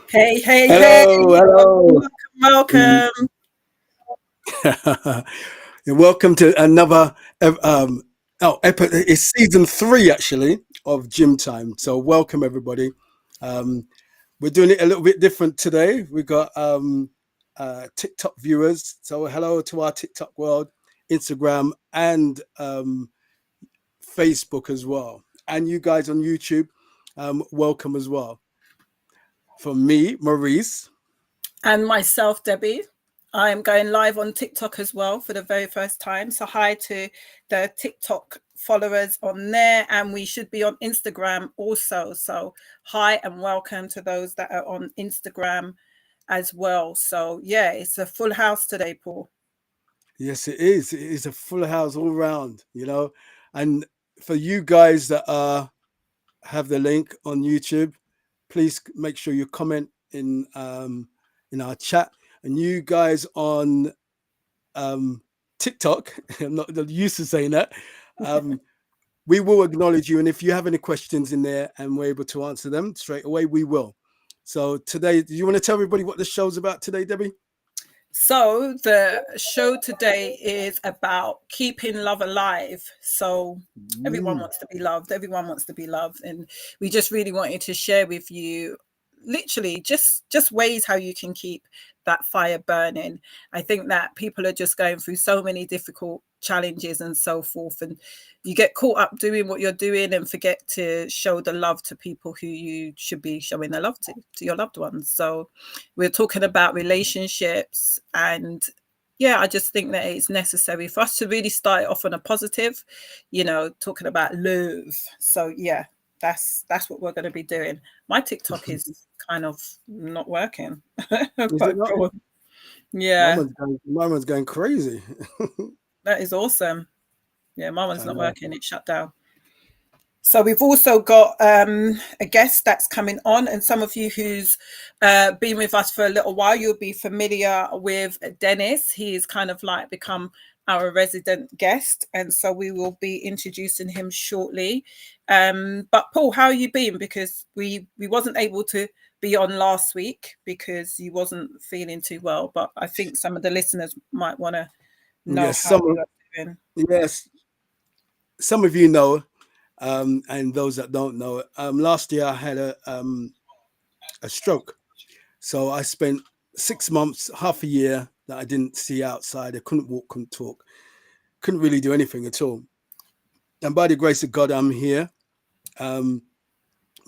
Hey, hey, Hello, hey. hello. Welcome. And welcome to another it's season 3 actually of Gym Time. So welcome everybody. We're doing it a little bit different today. We got TikTok viewers. So hello to our TikTok world, Instagram and Facebook as well. And you guys on YouTube, welcome as well. From me, Maurice. And myself, Debbie. I'm going live on TikTok as well for the very first time. So hi to the TikTok followers on there. And we should be on Instagram also. So hi and welcome to those that are on Instagram as well. So yeah, it's a full house today, Paul. Yes, it is. It is a full house all round, And for you guys that have the link on YouTube, please make sure you comment in our chat. And you guys on TikTok, I'm not used to saying that. We will acknowledge you, and if you have any questions in there and we're able to answer them straight away, we will. So today, do you want to tell everybody what the show's about today, Debbie? So the show today is about keeping love alive. So everyone wants to be loved. Everyone wants to be loved. And we just really wanted to share with you literally just ways how you can keep that fire burning. I think that people are just going through so many difficult challenges and so forth, and you get caught up doing what you're doing and forget to show the love to people who you should be showing the love to your loved ones. So we're talking about relationships, and yeah, I just think that it's necessary for us to really start it off on a positive, talking about love. So yeah, that's what we're going to be doing. My TikTok is kind of not working. Is it not? Yeah, my one's going crazy. that is awesome. Yeah, my one's not working. It's shut down. So we've also got a guest that's coming on, and some of you who's been with us for a little while, you'll be familiar with Dennis. He's kind of like become our resident guest, and so we will be introducing him shortly. But Paul, how you been? Because we wasn't able to be on last week because you wasn't feeling too well, but I think some of the listeners might want to know how you are doing. Yes, some of you know, and those that don't know, last year I had a stroke. So I spent 6 months, half a year that I didn't see outside. I couldn't walk, couldn't talk, couldn't really do anything at all. And by the grace of God, I'm here,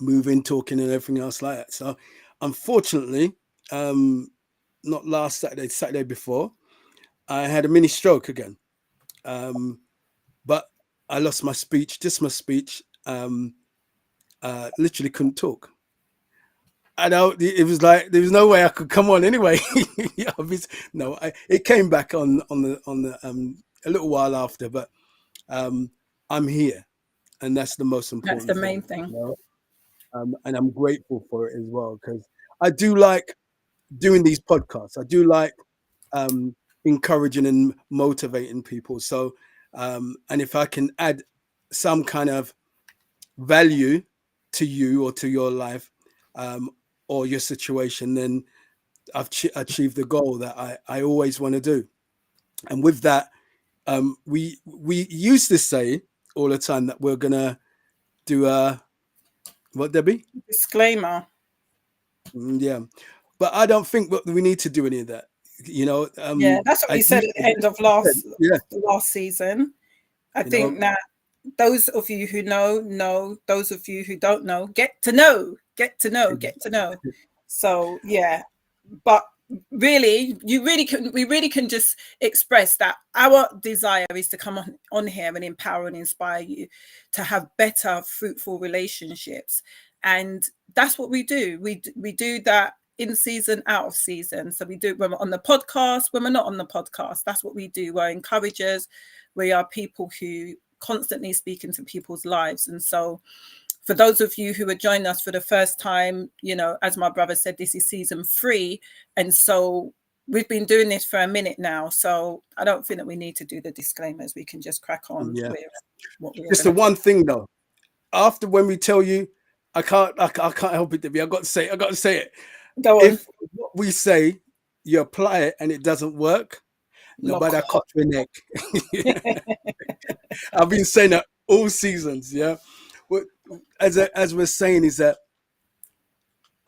moving, talking, and everything else like that. So unfortunately, not last Saturday, Saturday before, I had a mini stroke again. But I lost my speech, just my speech. Literally couldn't talk. I know it was like there was no way I could come on anyway. Yeah, no, it came back on the a little while after, but I'm here, and that's the most important. That's the main thing. You know? And I'm grateful for it as well, because I do like doing these podcasts. I do like encouraging and motivating people. So, and if I can add some kind of value to you or to your life, or your situation, then I've achieved the goal that I always want to do. And with that, we used to say all the time that we're gonna do what, Debbie? Disclaimer. Yeah, but I don't think we need to do any of that. You know, yeah, that's what we said at the end of last season. I think that those of you who know, those of you who don't know, get to know. So yeah, but really, we really can just express that our desire is to come on here and empower and inspire you to have better, fruitful relationships, and that's what we do. We do that in season, out of season. So we do it when we're on the podcast, when we're not on the podcast. That's what we do. We're encouragers. We are people who constantly speak into people's lives. And so for those of you who are joining us for the first time, you know, as my brother said, this is season 3. And so we've been doing this for a minute now. So I don't think that we need to do the disclaimers. We can just crack on with what we're just the one thing though. After when we tell you, I can't help it, Debbie. I got to say it. Go on. If what we say, you apply it and it doesn't work, nobody cut your neck. I've been saying that all seasons, yeah. As we're saying is that,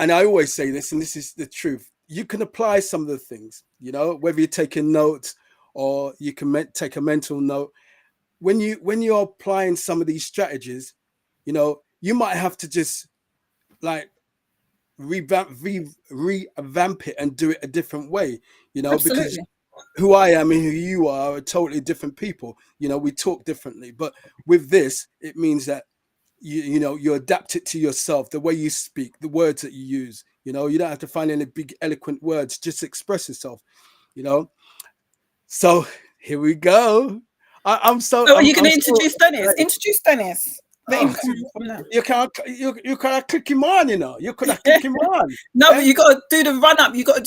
and I always say this, and this is the truth. You can apply some of the things, you know, whether you're taking notes or you can take a mental note. When you're applying some of these strategies, you know, you might have to just like revamp it and do it a different way, you know. Absolutely. Because who I am and who you are totally different people. You know, we talk differently, but with this, it means that you know, you adapt it to yourself, the way you speak, the words that you use. You know, you don't have to find any big eloquent words, just express yourself, you know. So here we go. I'm so. So are you going to introduce Dennis? Introduce Dennis. You can't click him on, you know. You could have clicked him on. No, but you got to do the run up. You got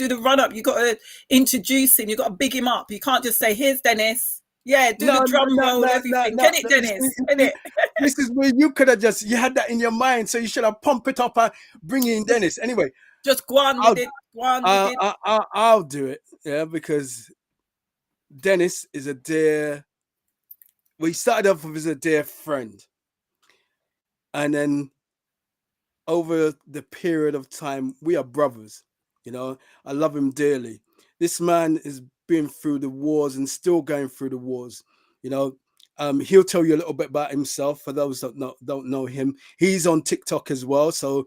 to introduce him. You got to big him up. You can't just say, "Here's Dennis." Yeah, do the drum roll, everything. Get it, Dennis. Get it. This is where you could have you had that in your mind, so you should have pumped it up and bring in Dennis. Anyway, just go on with it. Go on with it. I'll do it. Yeah, because Dennis is a dear. We started off with as a dear friend. And then over the period of time, we are brothers. You know, I love him dearly. This man has been through the wars and still going through the wars. You know, he'll tell you a little bit about himself for those that don't know him. He's on TikTok as well, so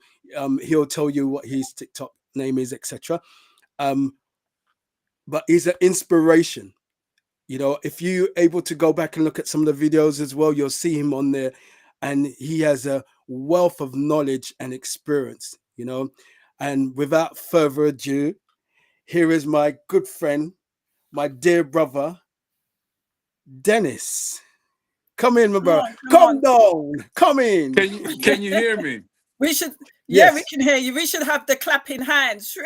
he'll tell you what his TikTok name is, etc. But he's an inspiration. You know, if you're able to go back and look at some of the videos as well, you'll see him on there. And he has a wealth of knowledge and experience, you know. And without further ado, here is my good friend, my dear brother, Dennis. Come in, my brother. Come down. Come in. Can you hear me? We should. Yeah, yes. We can hear you. We should have the clapping hands.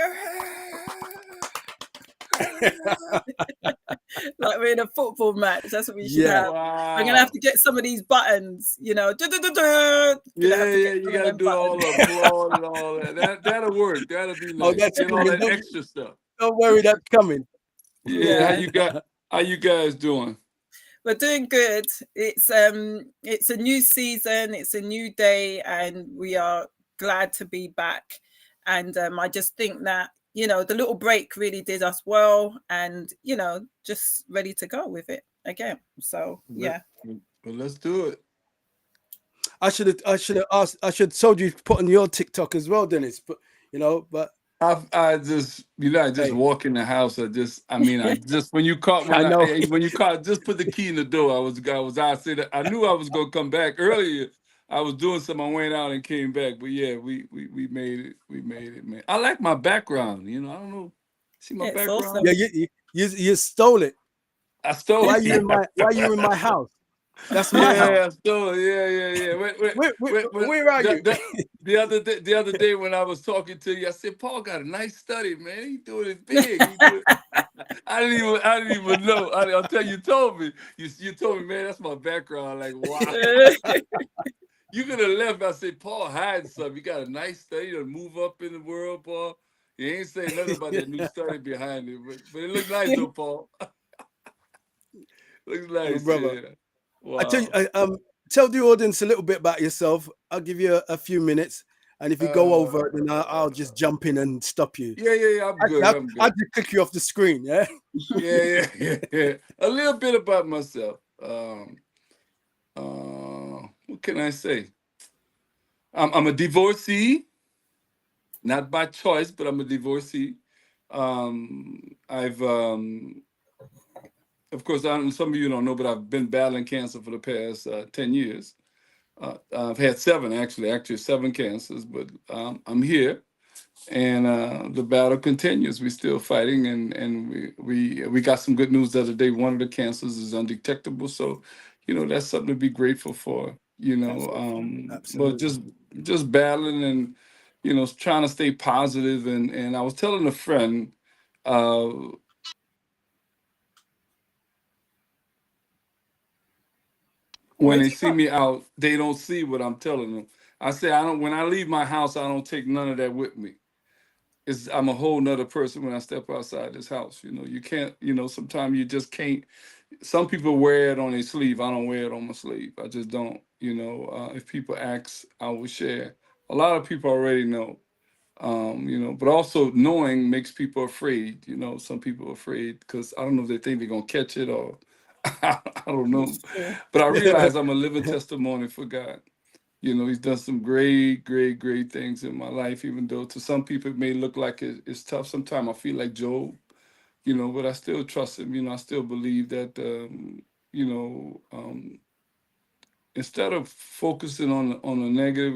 Like we're in a football match. That's what we should Yeah. have. Wow. I'm gonna have to get some of these buttons, you know. Yeah, you got to do all the applaud and all that. That'll work. That'll be nice. That's Get all coming. that extra stuff. Don't worry, that's coming. Yeah, how you guys doing? We're doing good. It's a new season, it's a new day, and we are glad to be back. And I just think that, you know, the little break really did us well, and, you know, just ready to go with it again. So yeah. Well, let's do it. I should have asked. I should have told you to put on your TikTok as well, Dennis. But you know, I just walk in the house. I just when you caught just put the key in the door. I said that I knew I was gonna come back earlier. I was doing something. I went out and came back. But yeah, we made it. We made it, man. I like my background. You know, I don't know. See my background? Awesome. Yeah, you stole it. I stole why it. Why you in my house? That's my house. I stole it. Yeah. Where are you? The other day when I was talking to you, I said, Paul got a nice study, man. He's doing it big. I didn't even know. I'll tell you, told me. You told me, man, that's my background. Like, wow. You could have left. I said, Paul hiding something. You got a nice study to move up in the world, Paul. You ain't saying nothing about that new study behind it, but it looks nice though, Paul. Looks nice, brother. Yeah. Wow. I tell you, tell the audience a little bit about yourself. I'll give you a few minutes, and if you go over, then I'll just jump in and stop you. Yeah. I'm good. I'll just click you off the screen. Yeah. Yeah. A little bit about myself. What can I say? I'm a divorcee, not by choice, but I'm a divorcee. Of course, some of you don't know, but I've been battling cancer for the past 10 years. I've had 7, actually 7 cancers, but I'm here, and the battle continues. We're still fighting, and we got some good news the other day. One of the cancers is undetectable, so you know that's something to be grateful for. You know, but just battling and you know trying to stay positive. And I was telling a friend. When they see me out, they don't see what I'm telling them. I say when I leave my house, I don't take none of that with me. I'm a whole nother person when I step outside this house. You know, you can't, you know, sometimes you just can't. Some people wear it on their sleeve. I don't wear it on my sleeve. I just don't, you know. If people ask, I will share. A lot of people already know, you know, but also knowing makes people afraid. You know, some people are afraid because I don't know if they think they're going to catch it or I don't know. But I realize I'm a living testimony for God. You know, he's done some great things in my life, even though to some people it may look like it's tough. Sometimes I feel like Job, you know, but I still trust him. You know, I still believe that, you know, instead of focusing on the negative,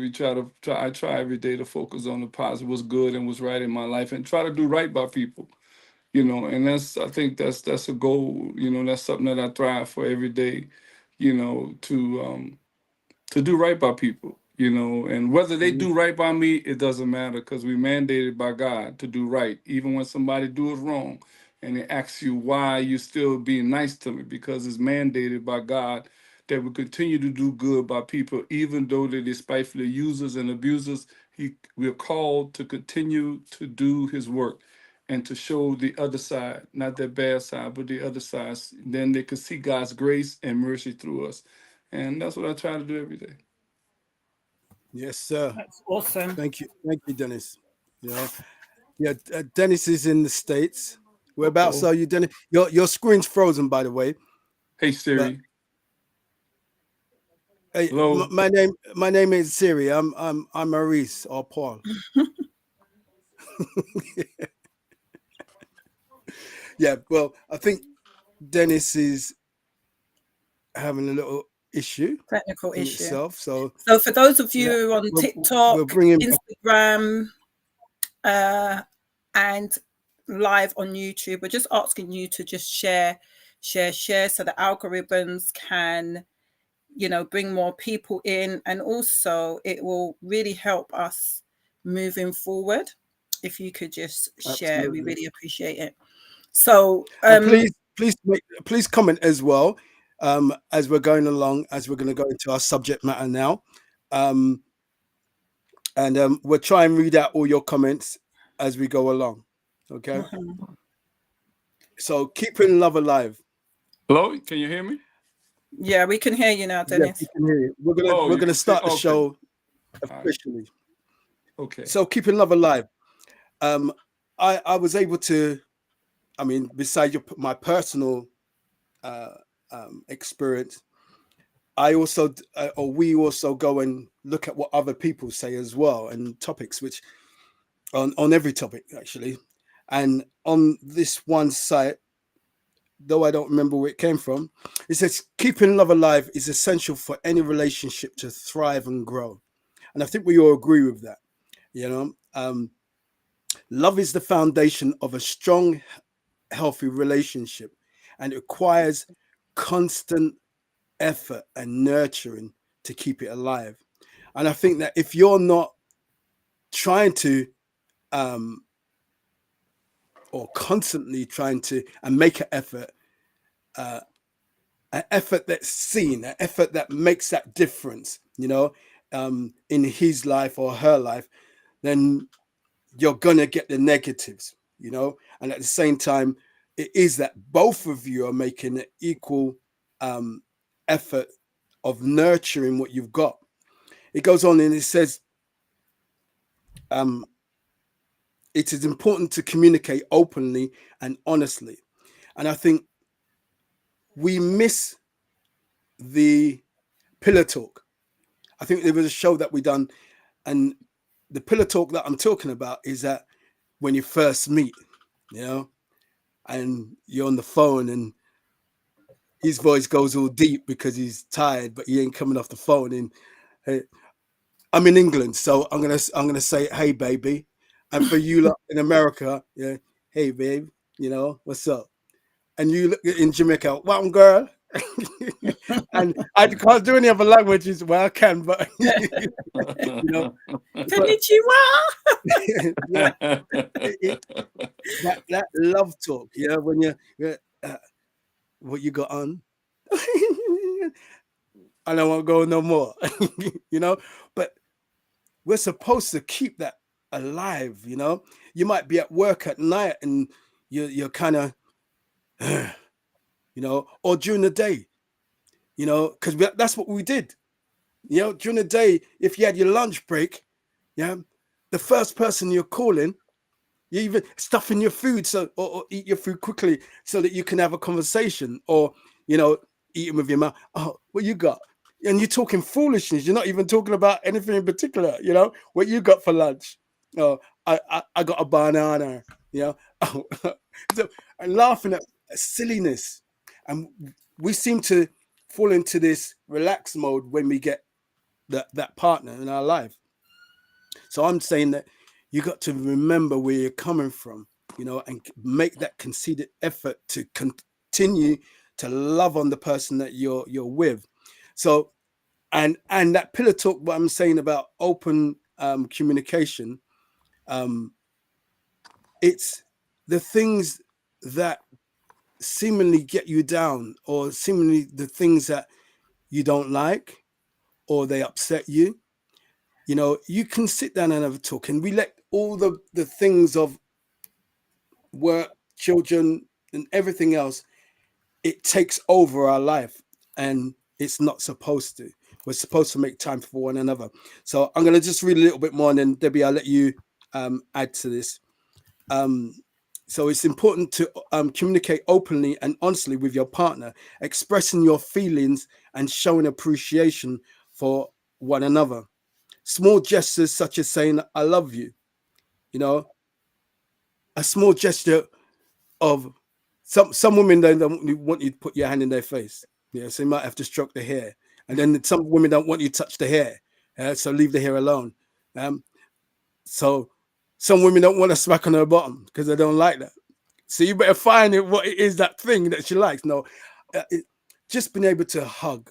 I try every day to focus on the positive, what's good and what's right in my life, and try to do right by people. You know, and I think that's a goal. You know, that's something that I thrive for every day. You know, to do right by people, you know, and whether they do right by me, it doesn't matter because we mandated by God to do right, even when somebody do it wrong, and they ask you why you still being nice to me, because it's mandated by God that we continue to do good by people, even though they despitefully use us and abuse us. We're called to continue to do His work and to show the other side, not that bad side, but the other side. Then they could see God's grace and mercy through us. And that's what I try to do every day. Yes, sir. That's awesome. Thank you, Dennis. You know, yeah, Dennis is in the States. Whereabouts are you, Dennis? Your screen's frozen, by the way. Hey Siri. Hey, hello. My name is Siri. I'm Maurice or Paul. Yeah, well, I think Dennis is having a little technical issue itself. So for those of you on TikTok, Instagram, and live on YouTube, we're just asking you to just share so the algorithms can, you know, bring more people in, and also it will really help us moving forward if you could just share. We really appreciate it. So And please comment as well, as we're going along, as we're going to go into our subject matter now. And we'll try and read out all your comments as we go along. Okay. So keeping love alive. Hello, can you hear me? yeah, we can hear you now, Yes, Dennis. we can hear you. We're Oh, you gonna can see. start the Okay. show All right. officially. Okay. So keeping love alive. I was able to, I mean, besides my personal experience, I also or we also go and look at what other people say as well, and topics which on every topic actually. And on this one site, though I don't remember where it came from, it says keeping love alive is essential for any relationship to thrive and grow. And I think we all agree with that. You know, love is the foundation of a strong, healthy relationship, and it requires constant effort and nurturing to keep it alive. And I think that if you're not trying to or constantly trying to and make an effort that's seen, an effort that makes that difference, in his life or her life, then you're gonna get the negatives. And at the same time, it is that both of you are making an equal effort of nurturing what you've got. It goes on and it says, it is important to communicate openly and honestly. And I think we miss the pillar talk. I think there was a show that we done, and the pillar talk that I'm talking about is that when you first meet, and you're on the phone and his voice goes all deep because he's tired, but he ain't coming off the phone. And hey, I'm in England, so I'm gonna say, "Hey, baby," and for you lot in America, yeah, "Hey, babe," what's up? And you look in Jamaica, "Well, girl," and I can't do any other languages. Well, I can, but Konnichiwa. yeah, that love talk, when what you got on. I don't want to go no more, but we're supposed to keep that alive. You might be at work at night and you're kind of, or during the day, because that's what we did. During the day, if you had your lunch break, the first person you're calling, you even stuffing your food or eat your food quickly so that you can have a conversation, or eating with your mouth. Oh, what you got? And you're talking foolishness. You're not even talking about anything in particular. What you got for lunch? Oh, I got a banana. So, and laughing at silliness, and we seem to fall into this relaxed mode when we get that partner in our life. So I'm saying that you got to remember where you're coming from, and make that conceded effort to continue to love on the person that you're with. So, and that pillar talk, what I'm saying about open communication, it's the things that seemingly get you down, or seemingly the things that you don't like, or they upset you. You can sit down and have a talk, and we let all the things of work, children, and everything else, it takes over our life, and it's not supposed to. We're supposed to make time for one another. So I'm going to just read a little bit more, and then Debbie, I'll let you add to this. So it's important to communicate openly and honestly with your partner, expressing your feelings and showing appreciation for one another. Small gestures such as saying, "I love you," a small gesture of some women don't want you to put your hand in their face. Yeah, so you might have to stroke the hair. And then some women don't want you to touch the hair. So leave the hair alone. So some women don't want to smack on her bottom because they don't like that. So you better find what it is, that thing that she likes. No, just being able to hug,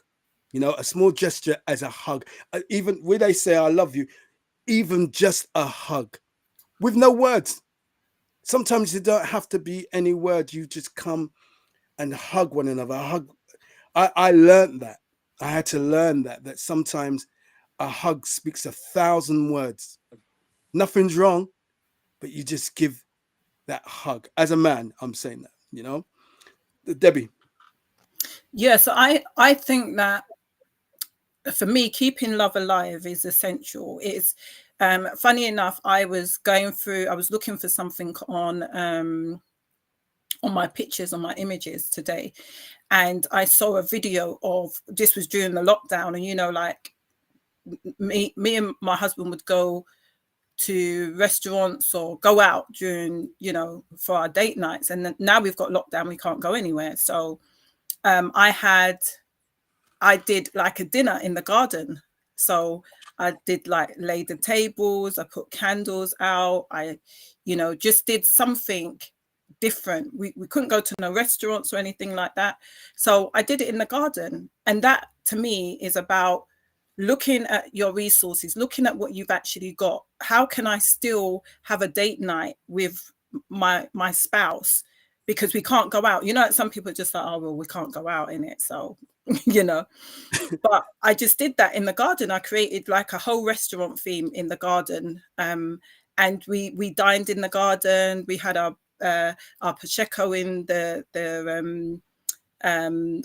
a small gesture as a hug. Even when they say, "I love you," even just a hug with no words. Sometimes you don't have to be any word. You just come and hug one another. I learned that. I had to learn that sometimes a hug speaks 1,000 words. Nothing's wrong, but you just give that hug. As a man, I'm saying that, you know. Debbie. Yes, I think that for me, keeping love alive is essential. It's funny enough, I was looking for something on my pictures, on my images today, and I saw a video of, this was during the lockdown, and you know, like me and my husband would go to restaurants or go out during, you know, for our date nights, and then now we've got lockdown, we can't go anywhere. So I did like a dinner in the garden. So I did like lay the tables, I put candles out, I, you know, just did something different. We couldn't go to no restaurants or anything like that. So I did it in the garden. And that to me is about looking at your resources, looking at what you've actually got. How can I still have a date night with my spouse? Because we can't go out. You know, some people are just like, oh, well, we can't go out in it. So, you know, but I just did that in the garden. I created like a whole restaurant theme in the garden. And we dined in the garden. We had our Pacheco in the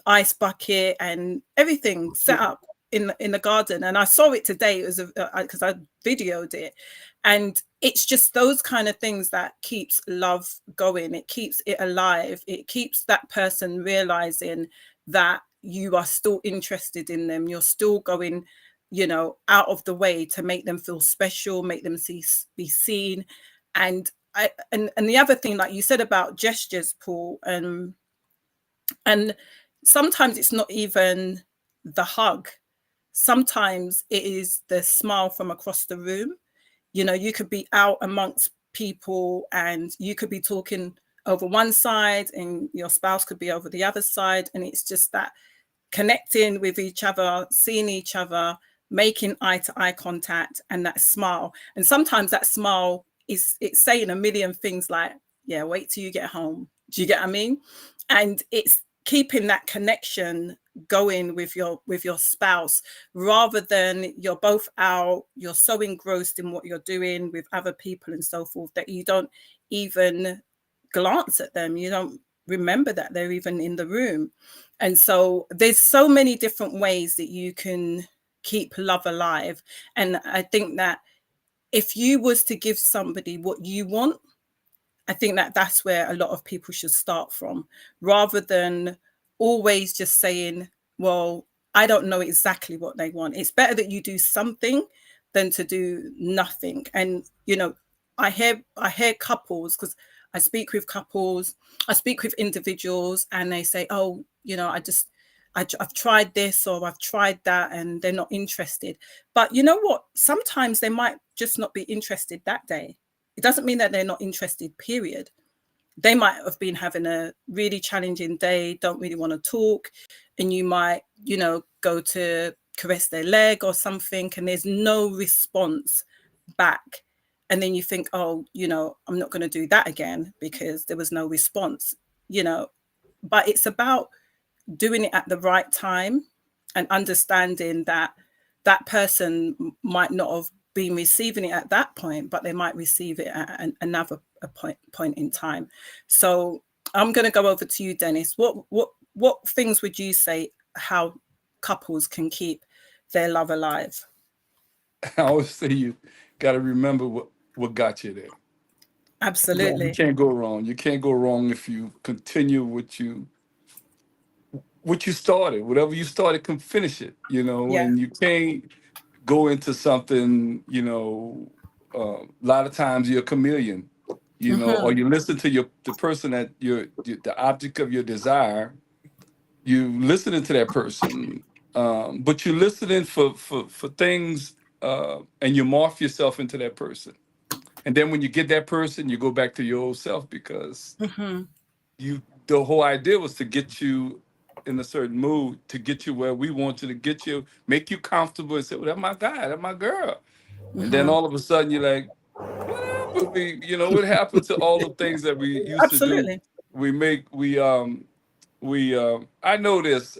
ice bucket and everything set up in the garden. And I saw it today. It was because I videoed it, and it's just those kind of things that keeps love going. It keeps it alive. It keeps that person realizing that you are still interested in them. You're still going, you know, out of the way to make them feel special, make them be seen. And and the other thing, like you said about gestures, Paul, and sometimes it's not even the hug. Sometimes it is the smile from across the room. You know, you could be out amongst people and you could be talking over one side and your spouse could be over the other side. And it's just that connecting with each other, seeing each other, making eye to eye contact, and that smile. And sometimes that smile it's saying a million things like, yeah, wait till you get home. Do you get what I mean? And it's keeping that connection going with your spouse, rather than you're both out, you're so engrossed in what you're doing with other people and so forth that you don't even glance at them. You don't remember that they're even in the room. And so there's so many different ways that you can keep love alive. And I think that if you was to give somebody what you want, I think that that's where a lot of people should start from, rather than always just saying, well, I don't know exactly what they want. It's better that you do something than to do nothing. And, you know, I hear couples, because I speak with couples, I speak with individuals, and they say, oh, you know, I've tried this or I've tried that, and they're not interested. But you know what? Sometimes they might just not be interested that day. It doesn't mean that they're not interested, period. They might have been having a really challenging day, don't really want to talk, and you might, you know, go to caress their leg or something, and there's no response back. And then you think, oh, you know, I'm not going to do that again because there was no response, you know. But it's about doing it at the right time and understanding that that person might not have been receiving it at that point, but they might receive it at another point in time. So I'm going to go over to you, Dennis. What things would you say how couples can keep their love alive? I always say you got to remember what got you there. You Absolutely. can't go wrong. You can't go wrong if you continue what you started. Whatever you started, can finish it. You know, Yeah. and you can't go into something. You know, a lot of times you're a chameleon. You know, or Mm-hmm. you listen to the person that the object of your desire. You listening to that person, but you're listening for things, and you morph yourself into that person. And then when you get that person, you go back to your old self, because Mm-hmm. the whole idea was to get you in a certain mood, to get you where we want you to get you, make you comfortable, and say, well, that's my guy, that's my girl. And then Mm-hmm. all of a sudden you're like, whatever. what happened to all the things that we used to do? Absolutely. We make we I know this.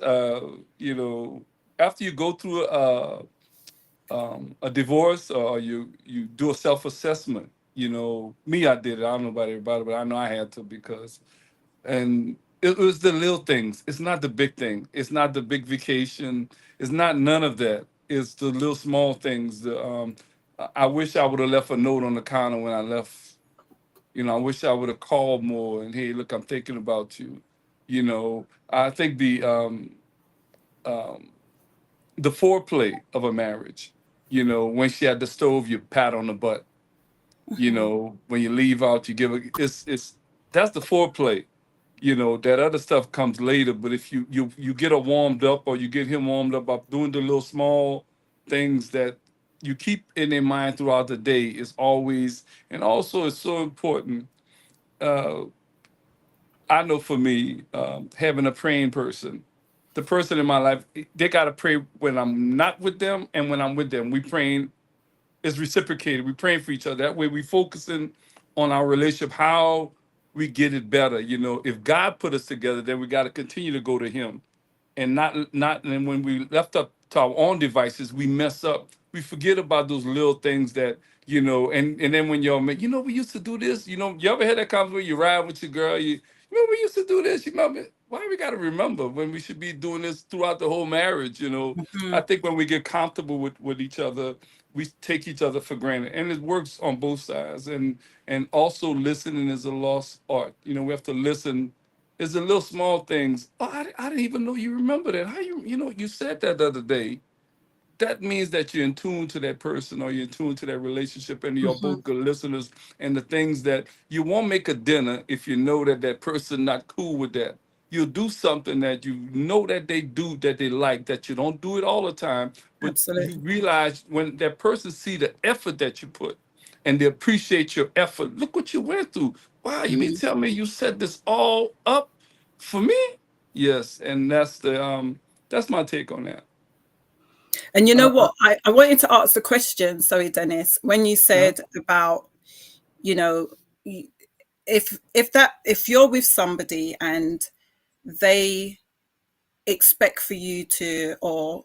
After you go through a divorce, or you do a self assessment. Me, I did it. I don't know about everybody, but I know I had to, because and it was the little things. It's not the big thing. It's not the big vacation. It's not none of that. It's the little small things. I wish I would have left a note on the counter when I left. I wish I would have called more and, hey, look, I'm thinking about you. I think um, the foreplay of a marriage. When she had the stove, you pat on the butt. Hmm. When you leave out, you give it's that's the foreplay. That other stuff comes later. But if you get her warmed up, or you get him warmed up by doing the little small things that you keep in their mind throughout the day, is always, and also it's so important. Uh, I know for me, having a praying person, the person in my life, they gotta pray when I'm not with them and when I'm with them. We praying is reciprocated. We praying for each other. That way we focusing on our relationship, how we get it better. If God put us together, then we got to continue to go to Him, and not. And when we left up to our own devices, we mess up. We forget about those little things that. And then when y'all make, we used to do this. You ever had that conversation where you ride with your girl? You remember we used to do this. You remember why we got to remember when we should be doing this throughout the whole marriage? I Hmm. think when we get comfortable with each other, we take each other for granted, and it works on both sides. And also, listening is a lost art. We have to listen. It's the little small things. Oh, I didn't even know you remember that. How you said that the other day. That means that you're in tune to that person, or you're in tune to that relationship, and you're Hmm. both good listeners. And the things that you won't make a dinner if you know that that person not cool with that. You'll do something that you know that they do, that they like, that you don't do it all the time, but you Absolutely. realize when that person see the effort that you put, and they appreciate your effort. Look what you went through. Wow, you mean Hmm. tell me you set this all up for me? Yes, and that's my take on that. And you know Uh, uh, what? I wanted to ask the question, sorry, Dennis, when you Uh-huh. said about, you know, if you're with somebody and they expect for you to, or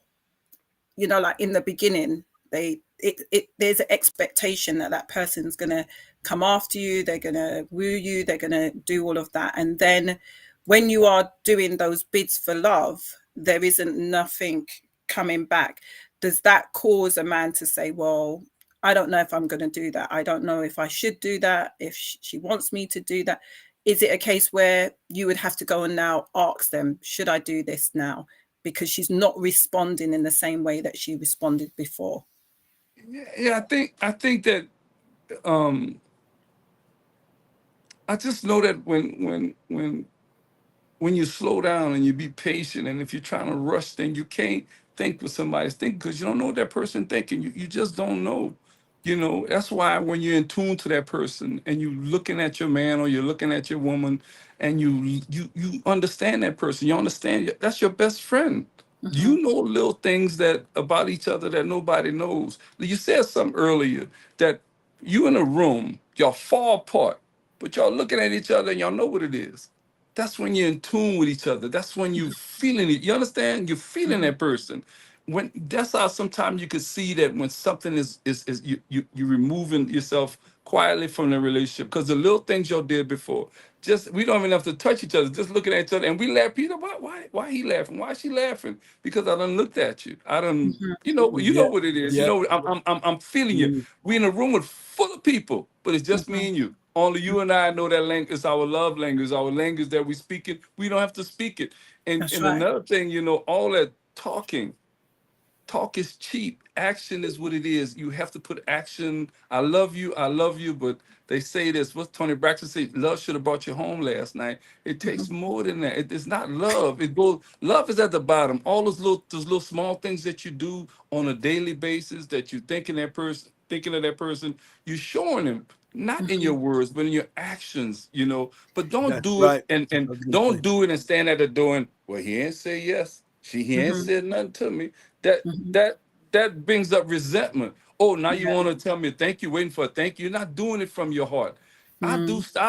like in the beginning, there's an expectation that that person's gonna come after you, they're gonna woo you, they're gonna do all of that, and then when you are doing those bids for love, there isn't nothing coming back. Does that cause a man to say, well, I don't know if I'm going to do that, I don't know if I should do that, if she wants me to do that? Is it a case where you would have to go and now ask them, should I do this now, because she's not responding in the same way that she responded before? Yeah, I think that um I just know that when you slow down and you be patient, and if you're trying to rush, then you can't think what somebody's thinking, because you don't know what that person thinking. You just don't know. That's why when you're in tune to that person, and you looking at your man, or you're looking at your woman, and you understand that person, you understand that's your best friend. Hmm. You know little things that about each other that nobody knows. You said something earlier, that you in a room, y'all far apart, but y'all looking at each other and y'all know what it is. That's when you're in tune with each other. That's when you feeling it. You understand? You're feeling Hmm. that person. When that's how sometimes you can see that when something is you removing yourself quietly from the relationship, because the little things y'all did before. Just we don't even have to touch each other. Just looking at each other, and we laugh. Peter, why he laughing? Why she laughing? Because I done looked at you. I done Hmm. you know yeah, what it is. yeah. I'm feeling you. Mm, We in a room with full of people, but it's just me Hmm. and you. Only you and I know that language. It's our love language, our language that we speak it. We don't have to speak it. And That's and right. another thing, all that talk is cheap. Action is what it is. You have to put action. I love you, but they say this. What's Tony Braxton say? Love should have brought you home last night. It Hmm. takes more than that. It's not love. It goes. Love is at the bottom. All those little small things that you do on a daily basis, that you thinking of that person, you're showing them. Not in Hmm. your words, but in your actions, But don't that's do it right. and I was gonna don't say. do it and stand at the door and, well, he ain't say yes. He ain't Hmm. said nothing to me. That Hmm. that that brings up resentment. Oh, now you want to tell me thank you, waiting for a thank you. You're not doing it from your heart. I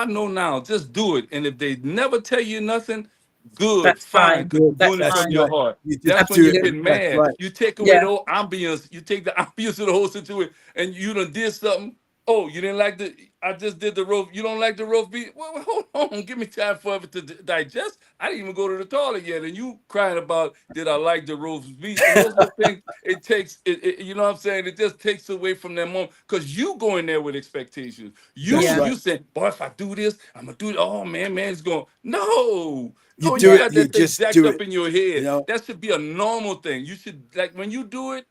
know now. Just do it. And if they never tell you nothing, good, That's fine, fine. because you're That's doing it from That's fine. your right. heart. You just That's when do you it. get Absolutely. That's mad. right. You take away the Yeah. whole ambience. You take the ambience of the whole situation, and you done did something. Oh, you didn't like the? I just did the roast. You don't like the roast beef? Well, hold on. Give me time for it to digest. I didn't even go to the toilet yet, and you crying about did I like the roast beef? And those are the things it takes. You know what I'm saying? It just takes away from that moment because you go in there with expectations. That's Yeah. right. You say, boy, if I do this, I'm gonna do it. Oh man, it's going. No, You no, you do it. Yeah. got You that thing just jacked do up it. in your You head. know. That should be a normal thing. You should like when you do it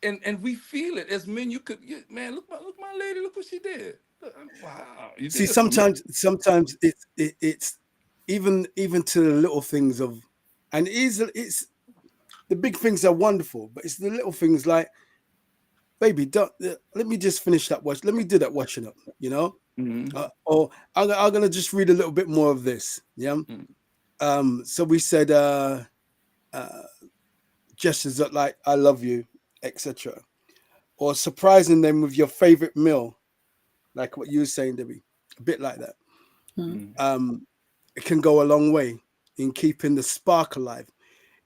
and we feel it as men. Man, look my lady, look what she did. Wow, you did See, this for me. sometimes it's even to the little things of, and it's the big things are wonderful, but it's the little things like, baby, don't, let me just finish that watch. Let me do that washing up. You know, Mm-hmm. or I'm gonna just read a little bit more of this. Yeah. So we said uh, gestures that like I love you, etc., or surprising them with your favorite meal, like what you were saying, Debbie, a bit like that. Mm. It can go a long way in keeping the spark alive.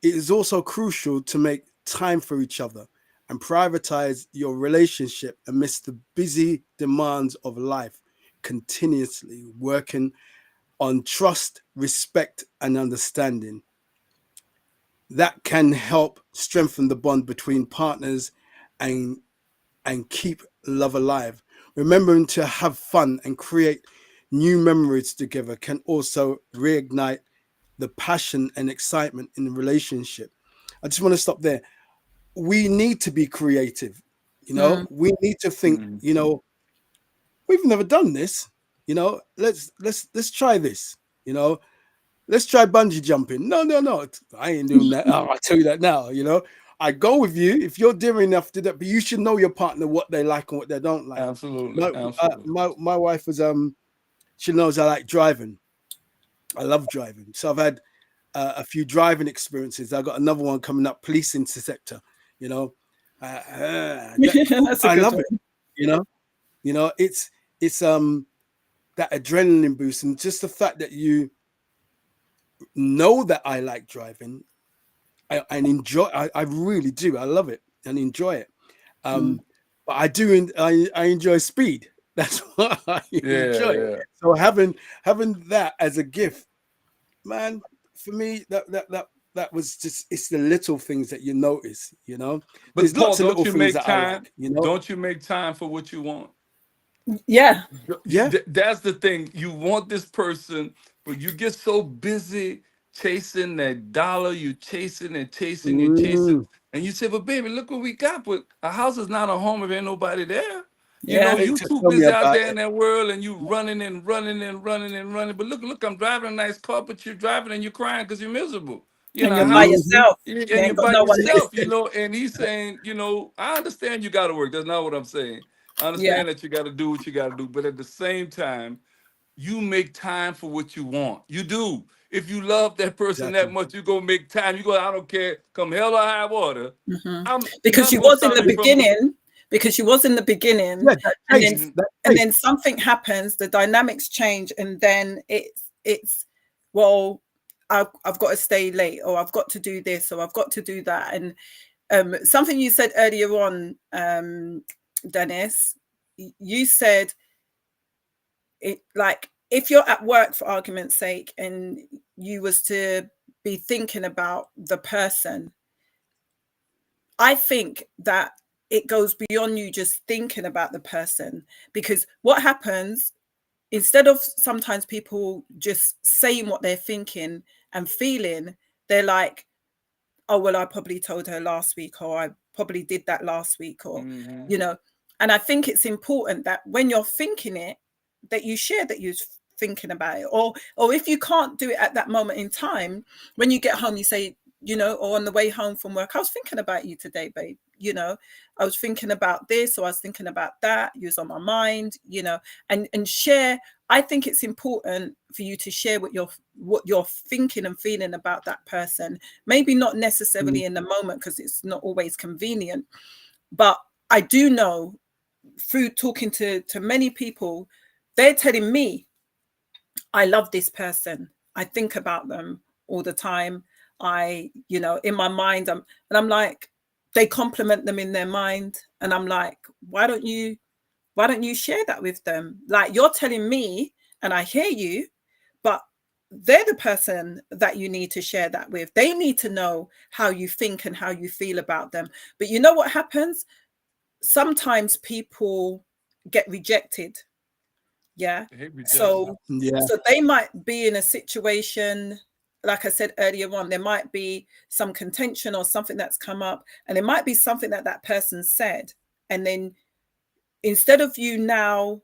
It is also crucial to make time for each other and prioritize your relationship amidst the busy demands of life, continuously working on trust, respect, and understanding. That can help strengthen the bond between partners and keep love alive. Remembering to have fun and create new memories together can also reignite the passion and excitement in the relationship. I just want to stop there. We need to be creative. Mm. We need to think, Mm-hmm. we've never done this. Let's try this. You know, let's try bungee jumping. No. I ain't doing that. Oh, I'll tell you that now. I go with you if you're dear enough to that, but you should know your partner, what they like and what they don't like. Absolutely, My absolutely. my wife was she knows I like driving. I love driving, so I've had a few driving experiences. I got another one coming up, police interceptor. You know, That's a I good love one. it. You know, it's that adrenaline boost and just the fact that you know that I like driving and enjoy. I really do. I love it and enjoy it. Mm. But I do. I enjoy speed. That's what I Yeah, enjoy. yeah. So having that as a gift, man, for me that was just, it's the little things that you notice. But There's Paul, lots of don't little you things make that I time? like. Don't you make time for what you want? Yeah. Yeah. That's the thing. You want this person, but you get so busy chasing that dollar. You chasing and chasing and chasing, Mm. and you say, "But baby, look what we got." But a house is not a home if ain't nobody there. Yeah. Hey, You to too tell me busy out about there in it. that world, and you running and running and running and running. But look, I'm driving a nice car, but you're driving and you're crying because you're miserable. You're in And a you're by house Hmm. yourself. You and you're ain't got by no one yourself, listening. and he's saying, I understand you got to work. That's not what I'm saying. I Yeah. understand that you got to do what you got to do, but at the same time, you make time for what you want. You do. If you love that person that Exactly. much, you gonna make time. You go, I don't care, come hell or high water. Hmm. I'm Because nothing you gonna was in stop the me from. beginning. Because you was in the beginning, Yeah, that and then taste. That and taste. then something happens. The dynamics change, and then it's well, I've got to stay late, or I've got to do this, or I've got to do that. And something you said earlier on, Dennis, you said it like if you're at work for argument's sake and you was to be thinking about the person, I think that it goes beyond you just thinking about the person, because what happens, instead of sometimes people just saying what they're thinking and feeling, they're like, oh well, I probably told her last week, or I probably did that last week, or Mhm. you know. And I think it's important that when you're thinking it, that you share that you're thinking about it, or if you can't do it at that moment in time, when you get home, you say, or on the way home from work, I was thinking about you today, babe. I was thinking about this, or I was thinking about that. You was on my mind, and share. I think it's important for you to share what you're thinking and feeling about that person. Maybe not necessarily in the moment, because it's not always convenient, But I do know through talking to many people, they're telling me, I love this person. I think about them all the time. In my mind, I'm like, they compliment them in their mind. And I'm like, why don't you share that with them? Like, you're telling me, and I hear you, but they're the person that you need to share that with. They need to know how you think and how you feel about them. But you know what happens? Sometimes people get rejected. Yeah. They hate rejection. So Yeah. so they might be in a situation, like I said earlier on, there might be some contention or something that's come up, and it might be something that that person said. And then instead of you now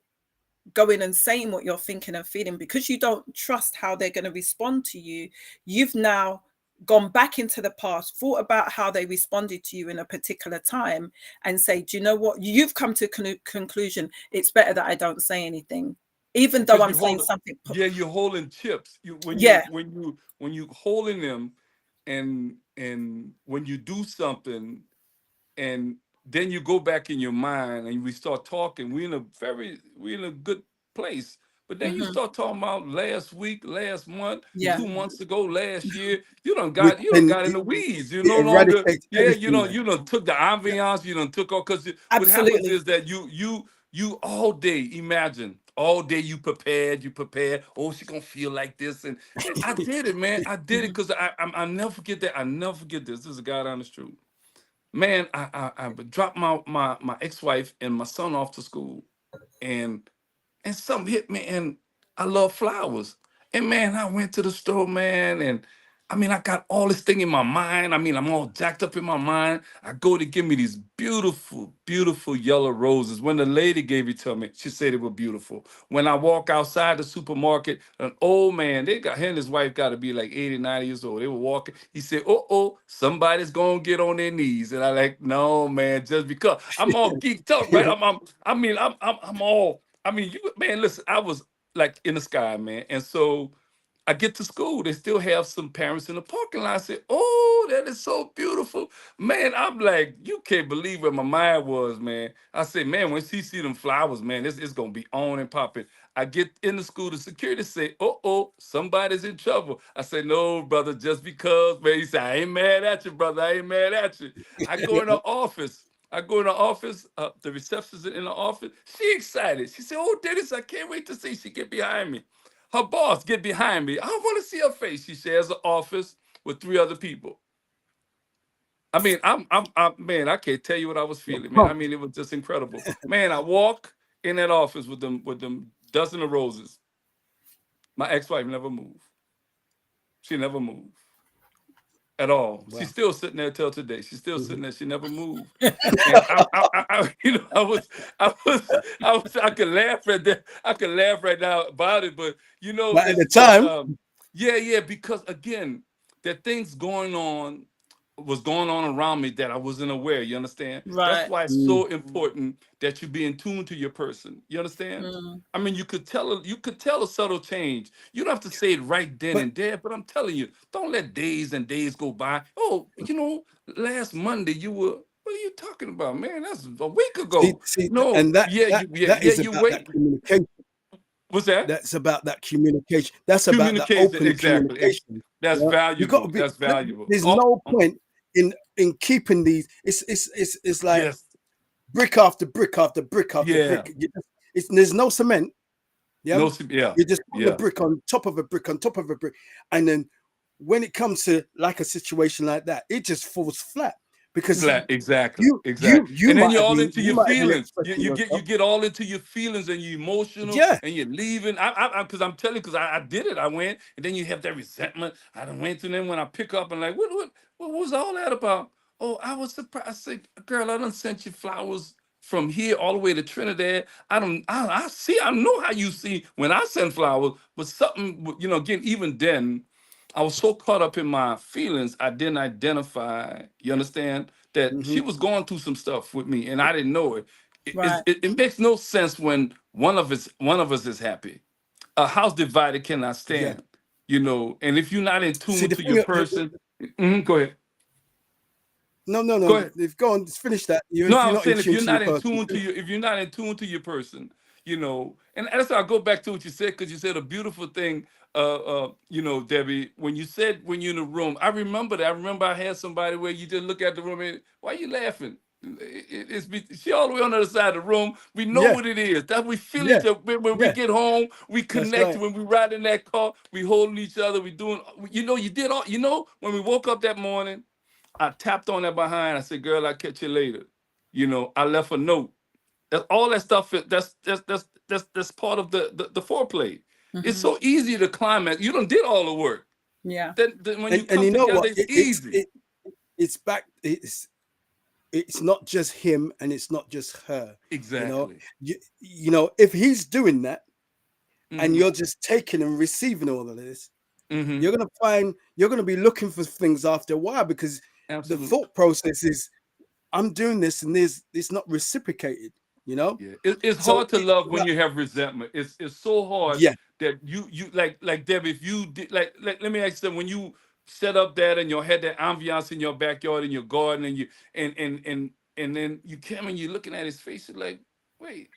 going and saying what you're thinking and feeling, because you don't trust how they're going to respond to you, you've now gone back into the past, thought about how they responded to you in a particular time, and say, do you know what, you've come to conclusion, it's better that I don't say anything, even though Because I'm you saying hold, something. yeah, you're holding chips. You Yeah. when you holding them, and when you do something, and then you go back in your mind and we start talking. We're in a good place. But then you Hmm. start talking about last week, last month, Yeah. 2 months ago, last year. Which You don't then got in the weeds. You it no longer, eradicates yeah, everything. you don't took the ambiance, you don't took all, because what happens Absolutely. is that you all day, imagine all day you prepared. Oh, she gonna feel like this, and I did it, man. I did it Hmm. because I never forget that. I never forget this. This is a God honest truth. Man, I dropped my ex-wife and my son off to school, and something hit me, and I love flowers. And man, I went to the store, man, and I mean, I got all this thing in my mind. I mean, I'm all jacked up in my mind. I go to give me these beautiful, beautiful yellow roses. When the lady gave it to me, she said it was beautiful. When I walk outside the supermarket, an old man, him and his wife got to be like 80, 90 years old. They were walking. He said, oh, somebody's gonna get on their knees. And I like, no, man, just because I'm all geeked up, right? I'm all. I mean, man, listen, I was like in the sky, man. And so I get to school, they still have some parents in the parking lot. I said, oh, that is so beautiful. Man, I'm like, you can't believe where my mind was, man. I said, man, when she see them flowers, man, it's going to be on and popping. I get in the school, the security say, oh, somebody's in trouble. I say, no, brother, just because, man. He said, I ain't mad at you, brother. I ain't mad at you. I go in the office. The receptionist in the office. She excited. She said, oh, Dennis, I can't wait to see. She get behind me. Her boss get behind me. I want to see her face. She shares an office with 3 other people. I mean, man, I can't tell you what I was feeling, man. I mean, it was just incredible. Man, I walk in that office with them dozen of roses. My ex-wife never moved. She never moved at all. Wow. She's still sitting there till today. She's still sitting there. She never moved. And I could laugh at that. I could laugh right now about it, but But at the it's time, yeah, because again, there are things going on around me that I wasn't aware. You understand? That's Right. why it's so important that you be in tune to your person. You understand? Mm. I mean, you could tell a subtle change. You don't have to say it right then but and there, but I'm telling you, don't let days and days go by. Oh, last Monday you were. What are you talking about, man? That's a week ago. see, No, and that yeah, that yeah, that is you about that wait. communication. What's that? That's about that communication. That's about the Communication, open exactly. communication. That's Yeah? You got to valuable. be. That's valuable. There's Oh, no point in keeping these. It's like yes, brick after brick after brick after yeah. brick. There's no cement. Yeah, No, yeah, you're just putting a yeah. brick on top of a brick on top of a brick, and then when it comes to like a situation like that, it just falls flat because Exactly, you you exactly. you And then might you're have all been into you your might have been feelings. expressing You yourself. get all into your feelings, and you're emotional, Yeah, and you're leaving. Because I'm telling you, because I did it. I went, and then you have that resentment. I done went to them when I pick up and like, what was all that about? Oh, I was surprised. I said, girl, I done sent you flowers from here all the way to Trinidad. I see. I know how you see when I send flowers, but something, again, even then. I was so caught up in my feelings, I didn't identify, you understand, that hmm she was going through some stuff with me and I didn't know it. Right. It makes no sense when one of us is happy. A house divided cannot yeah. stand, and if you're not in See tune the to your thing, person, go ahead. No. Go ahead. If go on, finish that. No, If I you're was not in saying if tune you're to your not in person, tune to your, if you're not in tune to your person, you know, and that's why I go back to what you said, because you said a beautiful thing, you know, Debbie, when you said when you're in the room, I remember that. I remember I had somebody where you just look at the room and why are you laughing? She all the way on the other side of the room. We know yeah, what it is. That we feel yeah, each other when we yeah, get home. We that's connect right. when we ride in that car. We holding each other. We doing. You know, you did all. You know, when we woke up that morning, I tapped on that behind. I said, "Girl, I'll catch you later." You know, I left a note. That's all that stuff. That's part of the foreplay. It's so easy to climax. You done did all the work. Yeah. Then when you And come you know together, what? it's easy. It's back. It's not just him and it's not just her. You know, Exactly. you know, if he's doing that and Mm-hmm. you're just taking and receiving all of this, Mm-hmm. you're gonna be looking for things after a while, because the Absolutely. thought process is, I'm doing this and it's not reciprocated, you know? Yeah, it's So hard to love when you have resentment. It's so hard yeah, that you like Debbie. If you did like let me ask you something. When you set up that and you had that ambiance in your backyard in your garden and you and then you came and you're looking at his face, you're like, wait,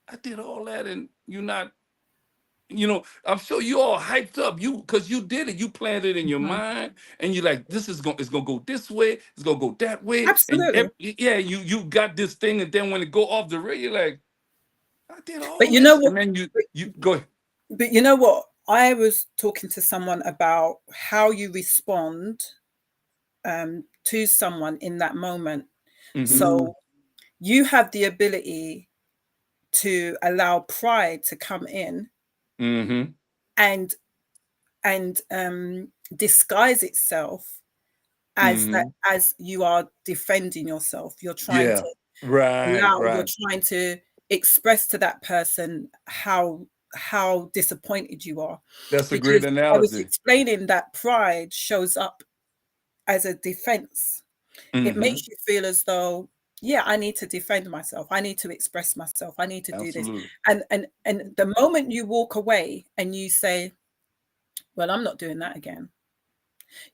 I did all that and you're not. You know, I'm sure you all hyped up. You because you did it. You planned it in your mind, and you're like, "This is going. It's gonna go this way. It's gonna go that way." And Absolutely. yeah, you got this thing, and then when it go off the rail, you're like, "I did But all you know this," what? and then you go ahead. But you know what? I was talking to someone about how you respond to someone in that moment. Mm-hmm. So you have the ability to allow pride to come in Mm-hmm. and disguise itself as that, Mm-hmm. as you are defending yourself. You're trying Yeah. to Right. allow, you're Right. trying to express to that person how disappointed you are, That's a great because I was analogy. explaining that pride shows up as a defense. It Mm-hmm. makes you feel as though, yeah, I need to defend myself, I need to express myself, I need to do this. Absolutely. And the moment you walk away and you say, well, I'm not doing that again,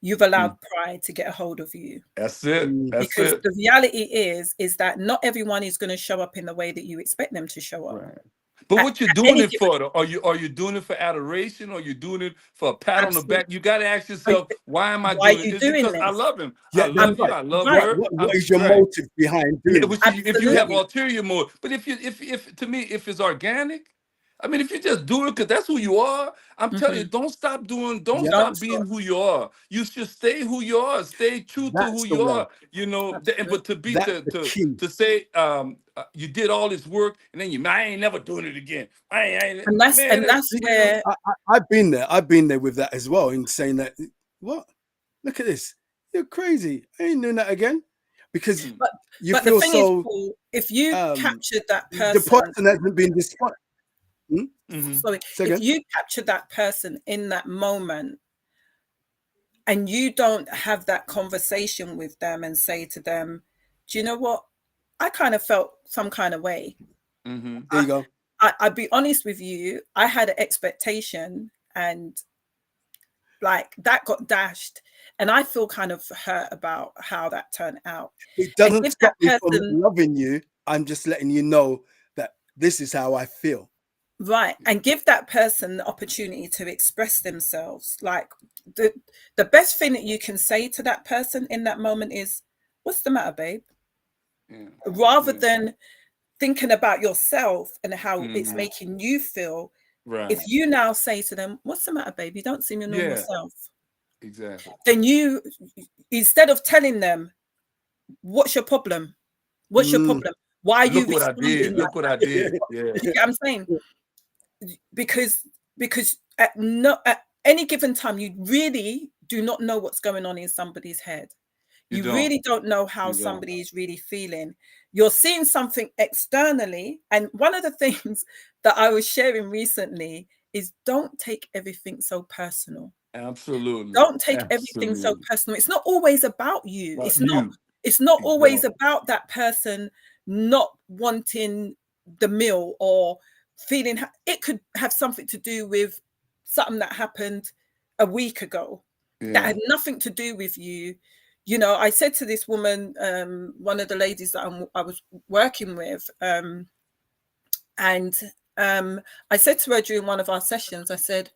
you've allowed Mm. pride to get a hold of you. That's it. mm, That's Because it. the reality is that not everyone is going to show up in the way that you expect them to show up Right. But at what you're doing any it given. for? Though? Are you doing it for adoration? Or you doing it for a pat on the Absolutely. back? You got to ask yourself, why am I Why are doing it? you It's doing because I this? love him. I yeah, that's love you. right. I love Right. her. What is your Right. motive behind Yeah, doing which this? if you have Absolutely. ulterior motive, but if to me if it's organic, I mean if you just do it because that's who you are, I'm telling you, don't stop doing, don't Yeah, Don't stop stop. being who you are. You should stay who you are, stay true to who that's the you one. are. You know, Absolutely. but to be That's the key. to say you did all this work and then I ain't never doing it again. I ain't And that's man, and that's that's See, you know. where, I've been there. I've been there with that as well, in saying that, what? Look at this. You're crazy. I ain't doing that again. Because Mm, but you but the feel thing is, so, Paul, if you captured that the person, person hasn't been described. Hmm? mhm. sorry, Say if again. you capture that person in that moment and you don't have that conversation with them and say to them, do you know what? I kind of felt some kind of way. Mhm. There you go. I'd be honest with you, I had an expectation and like that got dashed. And I feel kind of hurt about how that turned out. It And doesn't give stop that me from person, loving you. I'm just letting you know that this is how I feel. right, and give that person the opportunity to express themselves. Like the the best thing that you can say to that person in that moment is, what's the matter, babe? Yeah. Rather Yeah. than thinking about yourself and how it's Mhm. making you feel. If Right. you now say to them, what's the matter, babe? You don't seem your normal Yeah. self. Exactly. Then you, instead of telling them, what's your problem? What's your Mm. problem? Why are you Look what I did. responding like Look what that? I did. Yeah. You get what I'm saying? Because at no at any given time, you really do not know what's going on in somebody's head. You You don't. really don't know how You don't. somebody is really feeling. You're seeing something externally. And one of the things that I was sharing recently is don't take everything so personal. Absolutely. Don't take everything so Absolutely. personal. It's not always about you. About It's not you. it's not always Exactly. about that person not wanting the meal or feeling it could have something to do with something that happened a week ago that Yeah. had nothing to do with you. you know, I said to this woman, one of the ladies that I was working with, and I said to her during one of our sessions, I said,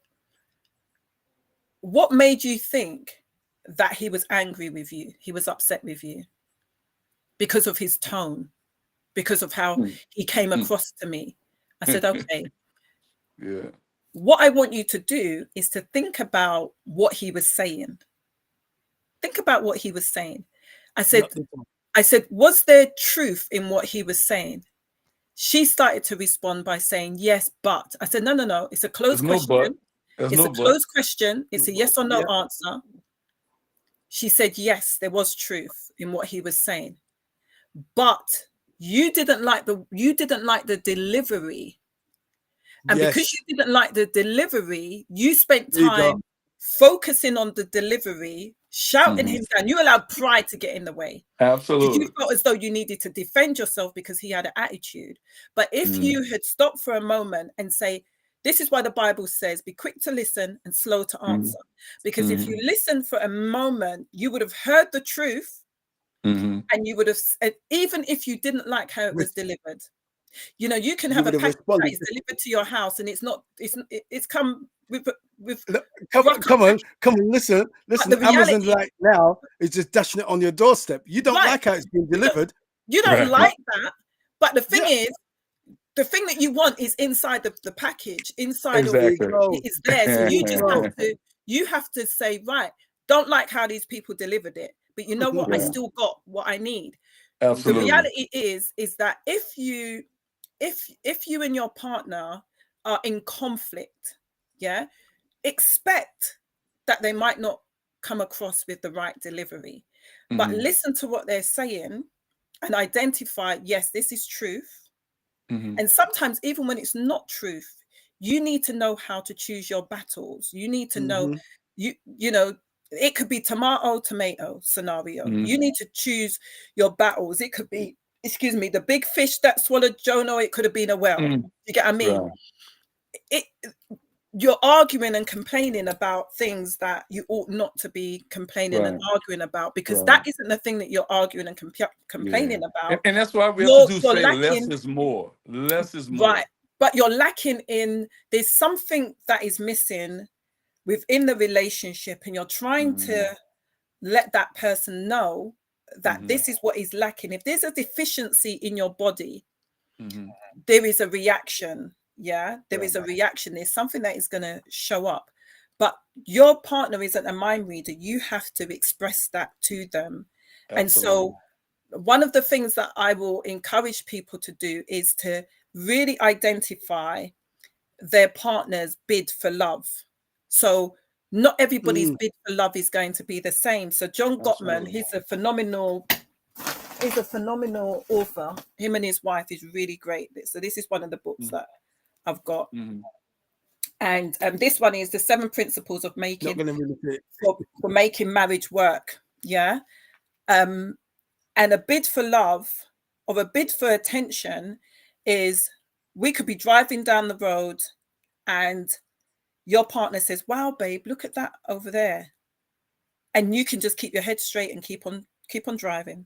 what made you think that he was angry with you? He was upset with you because of his tone, because of how he came across to me. I said, okay. Yeah. What I want you to do is to think about what he was saying. Think about what he was saying. I said, was there truth in what he was saying? She started to respond by saying, yes, but. I said, no. It's a closed question. It's a closed question. It's a yes or no answer. She said, yes, there was truth in what he was saying. But you didn't like the delivery. And because you didn't like the delivery, you spent time focusing on the delivery, shouting him down. You allowed pride to get in the way. Absolutely. Because you felt as though you needed to defend yourself because he had an attitude. But if you had stopped for a moment and say, this is why the Bible says, be quick to listen and slow to answer. Because if you listen for a moment, you would have heard the truth, and you would have, even if you didn't like how it was delivered. You know, you can have a package that is delivered to your house and it's come with come on, listen. Amazon right now is just dashing it on your doorstep. You don't like how it's been delivered. You don't like that. But the thing is, the thing that you want is inside the package, inside of it is there. So you just have to say, right, don't like how these people delivered it, but you know what? I still got what I need. Absolutely. The reality is that if you and your partner are in conflict, expect that they might not come across with the right delivery, but listen to what they're saying and identify, yes, this is truth. And sometimes even when it's not truth, you need to know how to choose your battles. You need to know, you know, it could be tomato scenario. You need to choose your battles. It could be, the big fish that swallowed Jonah. It could have been a whale. You get what I mean? You're arguing and complaining about things that you ought not to be complaining and arguing about, because that isn't the thing that you're arguing and complaining about. And that's why we have to say less is more. Less is more. Right. But you're lacking in, there's something that is missing within the relationship, and you're trying to let that person know that this is what is lacking. If there's a deficiency in your body, there is a reaction. There is a reaction. There's something that is going to show up. But your partner isn't a mind reader. You have to express that to them. Absolutely. And so one of the things that I will encourage people to do is to really identify their partner's bid for love. So not everybody's bid for love is going to be the same. So John Gottman, he's a phenomenal author. Him and his wife is really great. So this is one of the books that I've got. And this one is the 7 principles of making for making marriage work. And a bid for love or a bid for attention is, we could be driving down the road and your partner says, wow, babe, look at that over there. And you can just keep your head straight and keep on driving.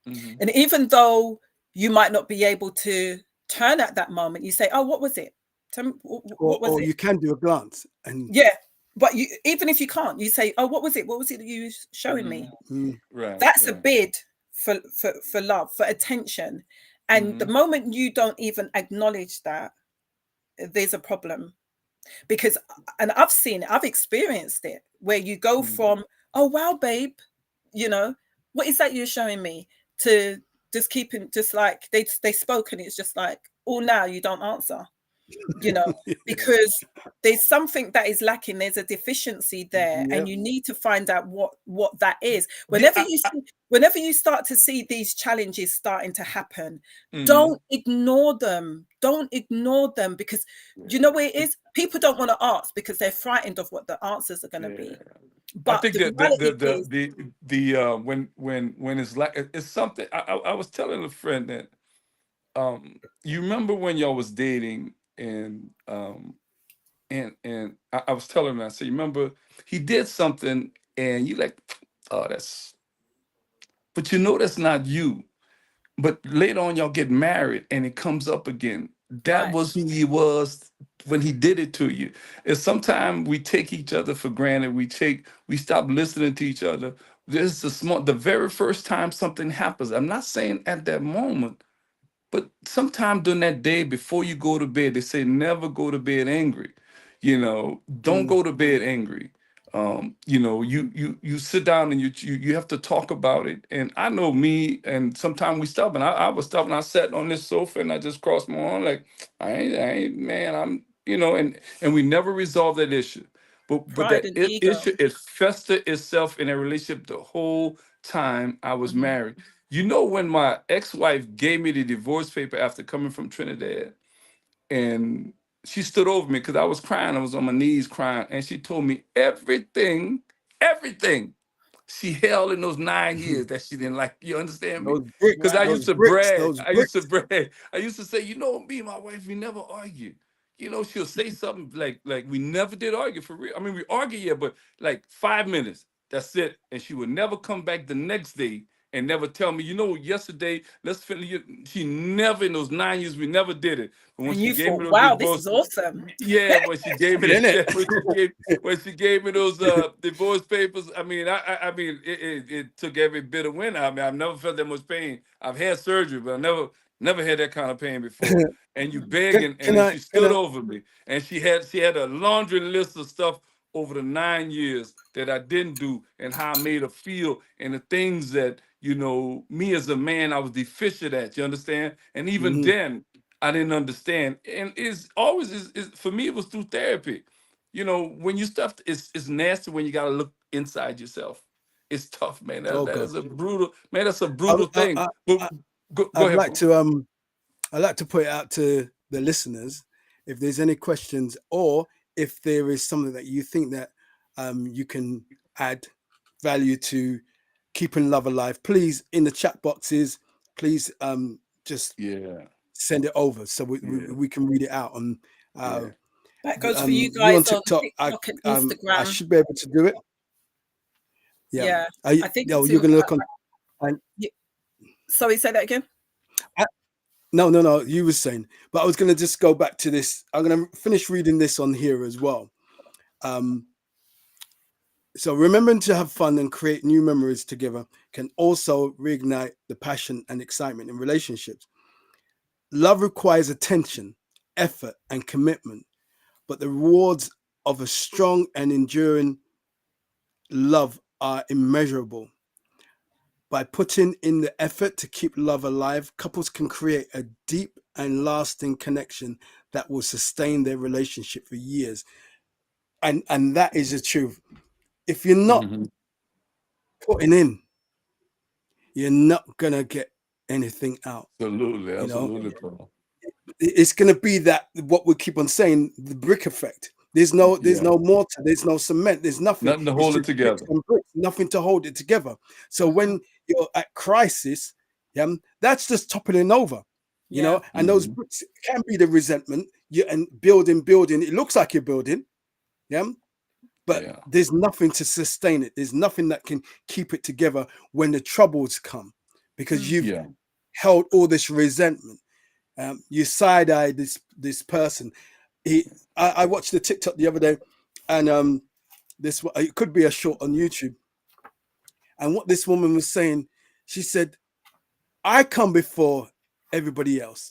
And even though you might not be able to turn at that moment, you say, oh, what was it? Tell me, what was it? You can do a glance. And but you, even if you can't, you say, oh, what was it? What was it that you were showing me? That's a bid for love, for attention. And the moment you don't even acknowledge that, there's a problem. Because, and I've seen it, I've experienced it, where you go from, oh, wow, babe, you know, what is that you're showing me, to just keeping, just like they spoke and it's just like, oh, now you don't answer, you know, because there's something that is lacking. There's a deficiency there, and you need to find out what that is. Whenever you start to see these challenges starting to happen, don't ignore them. Don't ignore them, because you know where it is? People don't want to ask because they're frightened of what the answers are going to be. But I think when it's like, it's something. I was telling a friend that you remember when y'all was dating, and I was telling him, I said, you remember he did something and you like, oh, that's but you know that's not you. But later on, y'all get married and it comes up again. That Right. was who he was when he did it to you. And sometimes we take each other for granted. We stop listening to each other. This is the very first time something happens. I'm not saying at that moment, but sometime during that day before you go to bed, they say never go to bed angry. Don't go to bed angry. You sit down and you have to talk about it. And I know me, and sometimes we stop, and I was stopping. I sat on this sofa and I just crossed my arm like I ain't man. And we never resolved that issue. But Pride that and ego. issue, it festered itself in a relationship the whole time I was Mhm. married. When my ex-wife gave me the divorce paper after coming from Trinidad, and she stood over me because I was crying. I was on my knees crying, and she told me everything she held in those 9 years that she didn't like. You understand me? Those bricks, Because I Right. used those to bricks, brag. those I used to bricks. brag. I used to say, me and my wife, we never argue. She'll say something like we never did argue for real. I mean, we argue, yeah, but like 5 minutes. That's it. And she would never come back the next day and never tell me, yesterday, let's finish. She never in those 9 years, we never did it. But when And she you gave me thought, those wow, this divorce, is awesome. yeah, when she gave me In it. that, when she gave me those divorce papers, I mean, I mean, it took every bit of wind out of me. I've never felt that much pain. I've had surgery, but I never had that kind of pain before. And you begging, and Can then I? she Can stood I? over me, and she had a laundry list of stuff over the 9 years that I didn't do, and how I made her feel, and the things that me as a man I was deficient at. You understand? And even Mhm. then, I didn't understand. And it's always is for me, it was through therapy. When you stuff it's nasty when you gotta look inside yourself. It's tough, man. That, Oh that God. is a brutal man, that's a I, brutal I, thing. I, But I- go I'd ahead, like bro. to I'd like to put it out to the listeners if there's any questions, or if there is something that you think that you can add value to keeping love alive. Please, in the chat boxes, please just Yeah, send it over so we, we, yeah, we can read it out. And yeah. uh, That goes for you you on guys on TikTok, TikTok and I Instagram. should be able to do it. Yeah. Yeah. I, I think no, it's you're gonna look on. And sorry, say that again. no. You were saying, but I was gonna just go back to this. I'm gonna finish reading this on here as well. Um, so remembering to have fun and create new memories together can also reignite the passion and excitement in relationships. Love requires attention, effort, and commitment, but the rewards of a strong and enduring love are immeasurable. By putting in the effort to keep love alive, couples can create a deep and lasting connection that will sustain their relationship for years. And that is the truth. If you're not Hmm. putting in, you're not gonna get anything out. Absolutely, You know, absolutely, bro. it's going to be that what we keep on saying, the brick effect. There's Yeah, no mortar, there's no cement, there's nothing. nothing to It's hold it just bricks together. and bricks, nothing to hold it together. So Mhm. when you're at crisis, yeah, that's just toppling over, Yeah. and those Hmm. bricks can be the resentment. You and building. It looks like you're building, yeah, but Yeah, there's nothing to sustain it. There's nothing that can keep it together when the troubles come, because Mm. you've yeah. held all this resentment. You side eye this person. I watched the TikTok the other day, and this it could be a short on YouTube. And what this woman was saying, she said, "I come before everybody else.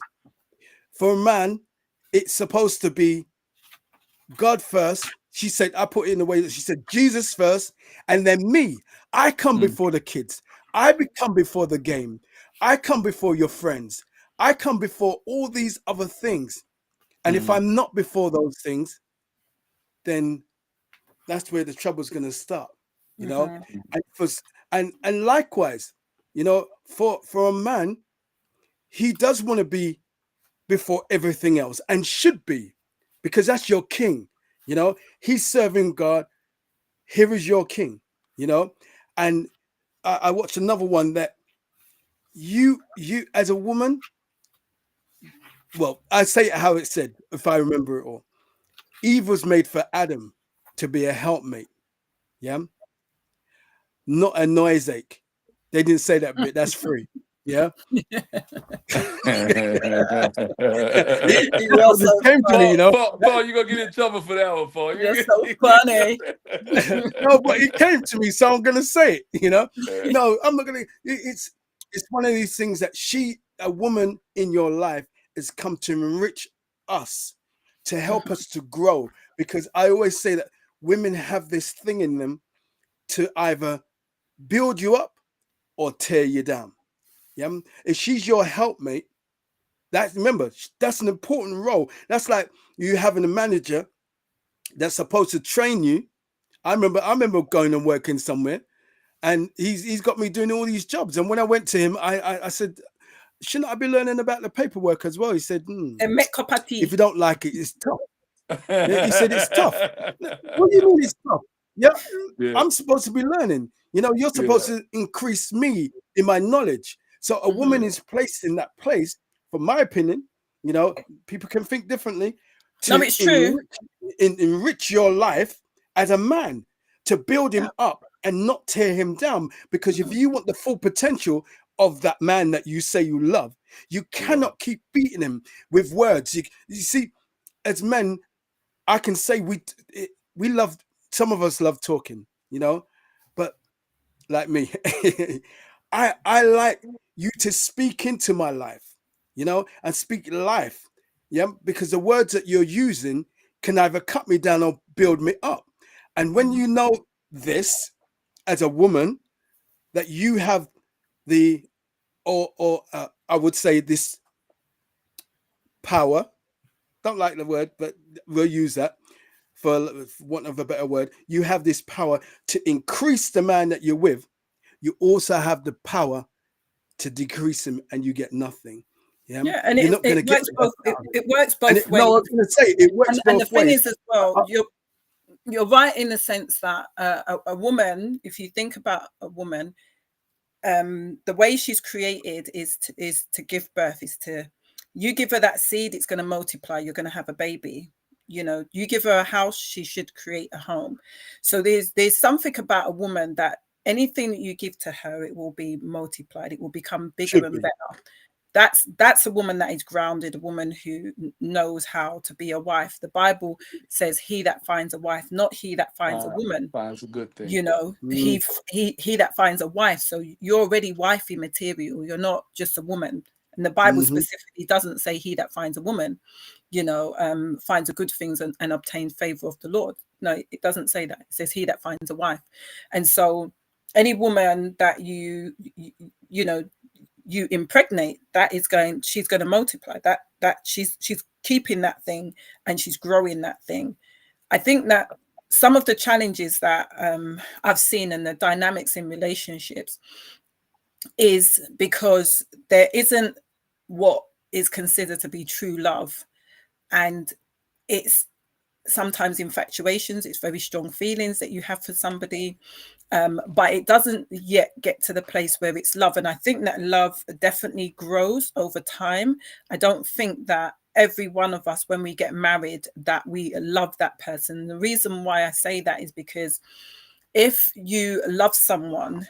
For a man, it's supposed to be God first." She said, "I put it in the way that she said Jesus first, and then me. I come Mm, before the kids. Come before the game. I come before your friends. I come before all these other things. And if mm, I'm not before those things, then that's where the trouble's going to start, you know. Mhm. mm. And and likewise, for a man, he does want to be before everything else, and should be, because that's your king. He's serving God. Here is your king. You know, and I watched another one that you as a woman. Well, I say it how it said, if I remember it all. Eve was made for Adam to be a helpmate. Yeah, not a noise ache. They didn't say that bit. That's free. Yeah. You're This so came to me, you know. Paul, you're gonna get in trouble for that one, Paul. You're so funny. No, but it came to me, so I'm gonna say it. You know, no, I'm not gonna. It's one of these things that a woman in your life, has come to enrich us, to help us to grow. Because I always say that women have this thing in them to either build you up or tear you down. Yeah, if she's your helpmate, remember, that's an important role. That's like you having a manager that's supposed to train you. I remember going and working somewhere, and he's got me doing all these jobs. And when I went to him, I said, shouldn't I be learning about the paperwork as well? He said, if you don't like it, it's tough. He said, it's tough. What do you mean it's tough? Yeah, I'm supposed to be learning. You know, you're supposed to increase me in my knowledge. So a woman is placed in that place, from my opinion. You know, people can think differently. No, it's true. Enrich your life as a man, to build him up and not tear him down. Because if you want the full potential of that man that you say you love, you cannot keep beating him with words. You see, as men, I can say we love, some of us love talking, you know, but like me, I like you to speak into my life, you know, and speak life. Yeah, because the words that you're using can either cut me down or build me up. And when you know this as a woman, that you have the, I would say this power, don't like the word, but we'll use that for want of a better word. You have this power to increase the man that you're with. You also have the power to decrease him, and you get nothing. Yeah, and you're not going to get both. It works both ways. No, I was going to say it works both ways. And the thing is as well, you're right in the sense that a woman, if you think about a woman, the way she's created is to give birth. You give her that seed, it's going to multiply. You're going to have a baby. You know, you give her a house, she should create a home. So there's something about a woman that anything that you give to her, it will be multiplied. It will become bigger and better. That's a woman that is grounded, a woman who knows how to be a wife. The Bible says, "He that finds a wife, not he that finds a woman, finds a good thing." You know, he that finds a wife. So you're already wifey material. You're not just a woman. And the Bible specifically doesn't say he that finds a woman, you know, finds a good things and obtains favor of the Lord. No, it doesn't say that. It says he that finds a wife. And so any woman that you know, you impregnate, she's going to multiply that she's keeping that thing, and she's growing that thing. I think that some of the challenges that I've seen in the dynamics in relationships is because there isn't what is considered to be true love, and it's sometimes infatuations. It's very strong feelings that you have for somebody, but it doesn't yet get to the place where it's love. And I think that love definitely grows over time. I don't think that every one of us, when we get married, that we love that person. The reason why I say that is because if you love someone,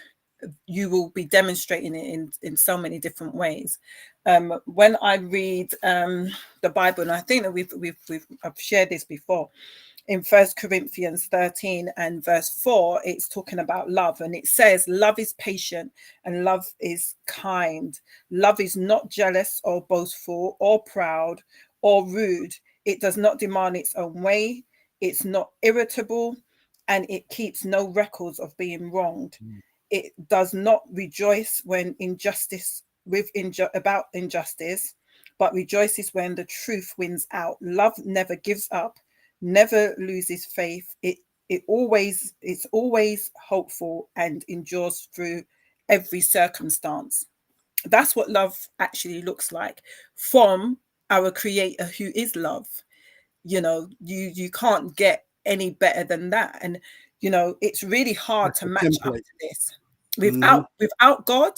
you will be demonstrating it in so many different ways. When I read the Bible, and I think that I've shared this before, in 1 Corinthians 13 and verse 4, it's talking about love, and it says, "Love is patient and love is kind. Love is not jealous or boastful or proud or rude. It does not demand its own way. It's not irritable, and it keeps no records of being wronged. It does not rejoice when about injustice, but rejoices when the truth wins out. Love never gives up, never loses faith. It's always hopeful and endures through every circumstance." That's what love actually looks like from our Creator, who is love. You know, you can't get any better than that. And you know, it's really hard to match up to this. Without God,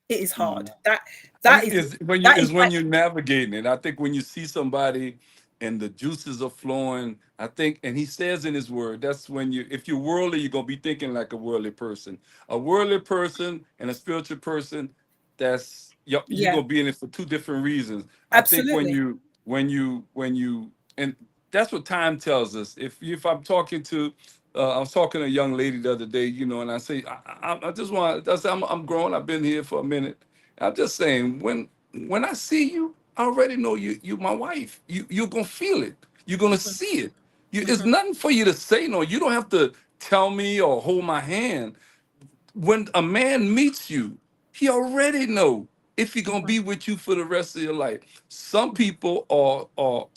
it is hard. That is when you're navigating it. I think when you see somebody and the juices are flowing. I think, and he says in his word, that's when you, if you're worldly, you're gonna be thinking like a worldly person. A worldly person and a spiritual person, that's you're Yeah, gonna be in it for two different reasons. I think when absolutely. you and that's what time tells us. If I'm talking to I was talking to a young lady the other day, and I say, I just want, I'm grown, I've been here for a minute. I'm just saying, when I see you, I already know you my wife. You're gonna feel it. You're gonna Mhm, see it. It's mhm, nothing for you to say. No, you don't have to tell me or hold my hand. When a man meets you, he already know if he gonna mhm, be with you for the rest of your life. Some people are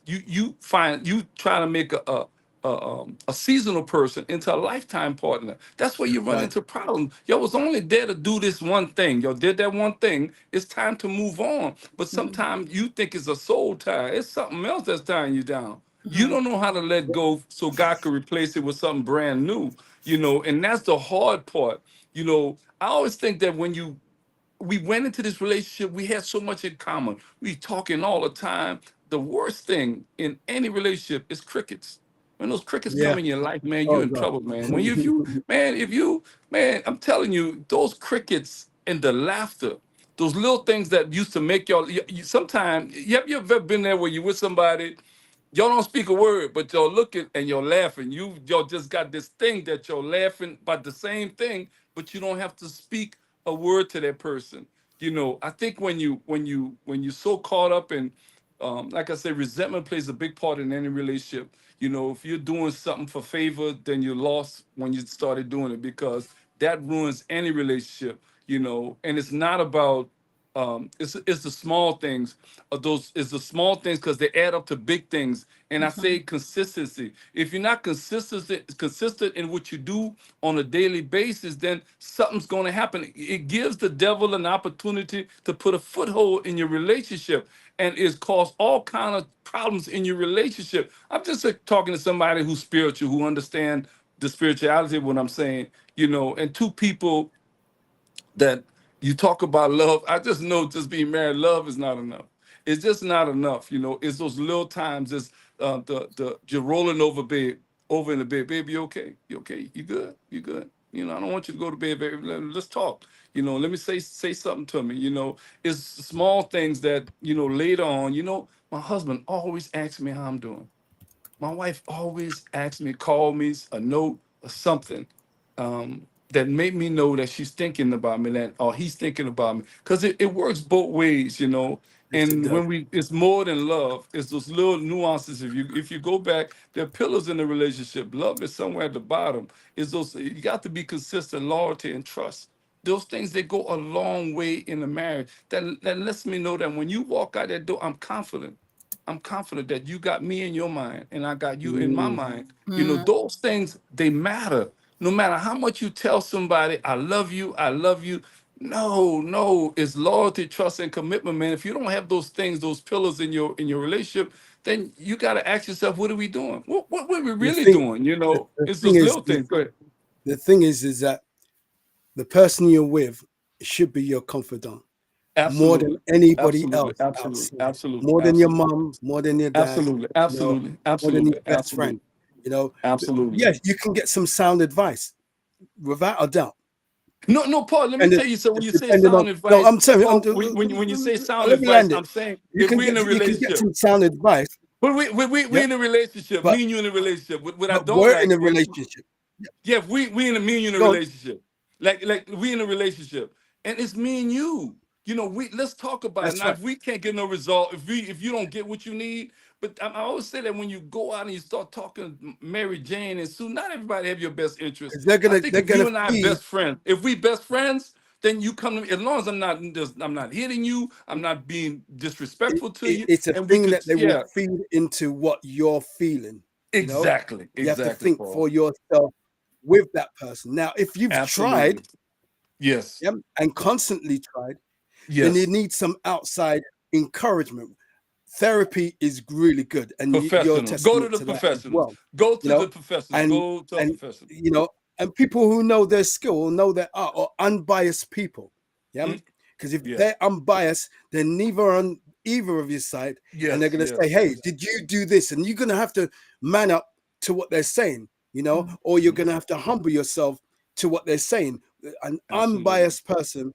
you find you try to make a seasonal person into a lifetime partner. That's where you run Right. into problems. Yo was only there to do this one thing. Yo did that one thing. It's time to move on. But mhm, sometimes you think it's a soul tie. It's something else that's tying you down. You mhm, don't know how to let go so God could replace it with something brand new. And that's the hard part. I always think that when we went into this relationship, we had so much in common. We talking all the time. The worst thing in any relationship is crickets. When those crickets come Yeah. in your life, man, you're Oh in God. trouble, man. Man, I'm telling you, those crickets and the laughter, those little things that used to make y'all. Sometimes, you ever been there where you with somebody? Y'all don't speak a word, but y'all looking and you're laughing. Y'all just got this thing that you're laughing about the same thing, but you don't have to speak a word to that person. I think when you so caught up in, like I said, resentment plays a big part in any relationship. If you're doing something for favor, then you're lost when you started doing it, because that ruins any relationship. And it's not about it's the small things of those, it's the small things because they add up to big things. And I say mhm, consistency. If you're not consistent in what you do on a daily basis, then something's going to happen. It gives the devil an opportunity to put a foothold in your relationship, and it's caused all kind of problems in your relationship. I'm just talking to somebody who's spiritual, who understand the spirituality of what I'm saying. And two people that you talk about love. I just know, just being married, love is not enough. It's just not enough. It's those little times. It's the you're rolling over in the bed, baby. You okay? You okay? You good? You good? I don't want you to go to bed, baby. Let's talk. Let me say something to me. It's small things that later on. My husband always asks me how I'm doing. My wife always asks me, call me a note or something, that made me know that she's thinking about me, that or he's thinking about me, because it works both ways. Yes, it And does. it's more than love. It's those little nuances. If you go back, there are pillars in the relationship. Love is somewhere at the bottom. It's those, you got to be consistent, loyalty, and trust. Those things, they go a long way in the marriage. That lets me know that when you walk out that door, I'm confident that you got me in your mind and I got you in my Mm, mind. mm. Those things, they matter. No matter how much you tell somebody, I love you, I love you. No, no, it's loyalty, trust, and commitment, man. If you don't have those things, those pillars in your relationship, then you got to ask yourself, what are we doing? What are we the really thing, doing? the It's thing those is, little things. Go ahead. the thing is that the person you're with should be your confidant more than Absolutely, anybody absolutely, else absolutely, outside, absolutely, more than your absolutely, mom, more than your dad, absolutely, you know, absolutely, more than your absolutely, best friend. absolutely, You know, absolutely. yes, you can get some sound advice without a doubt. No, no, Paul. Let me And tell you. So when you say depending on, sound no, advice, I'm telling you, Paul, when you say sound let me advice, land it. I'm saying if we're in a You can get relationship, some sound advice. but we Yep. in a relationship, But me and you in a relationship. What I don't we're in like a is, relationship. Yep. yeah, we in a me and you in a Go on. relationship, like we in a relationship, and it's me and you. Let's talk about it That's now. right. If we can't get no result, if you don't get what you need, but I always say that when you go out and you start talking Mary Jane and Sue, not everybody have your best interest. 'Cause I think they're if you gonna and I are feed. best friends, if we best friends, then you come to me. As long as I'm not hitting you, I'm not being disrespectful to you, It's a and we thing could, that they will yeah, feed into what you're feeling. You know, exactly, you have to exactly, think Paul, for yourself with that person. Now, if you've absolutely, tried, yes, yeah, and constantly tried, then you yes. need some outside encouragement. Therapy is really good, and you're Professional. Go to testament the to that as professionals. well. Go You to the know, professionals. and Go to a and professional. you know, and people who know their skill, know their art, or unbiased people. Yeah, Mm, because if yeah. they're unbiased, they're neither on either of your side, Yes, and they're going to say, hey, did you do this? And you're going to have to man up to what they're saying, you know, or you're going to have to humble yourself to what they're saying. An unbiased person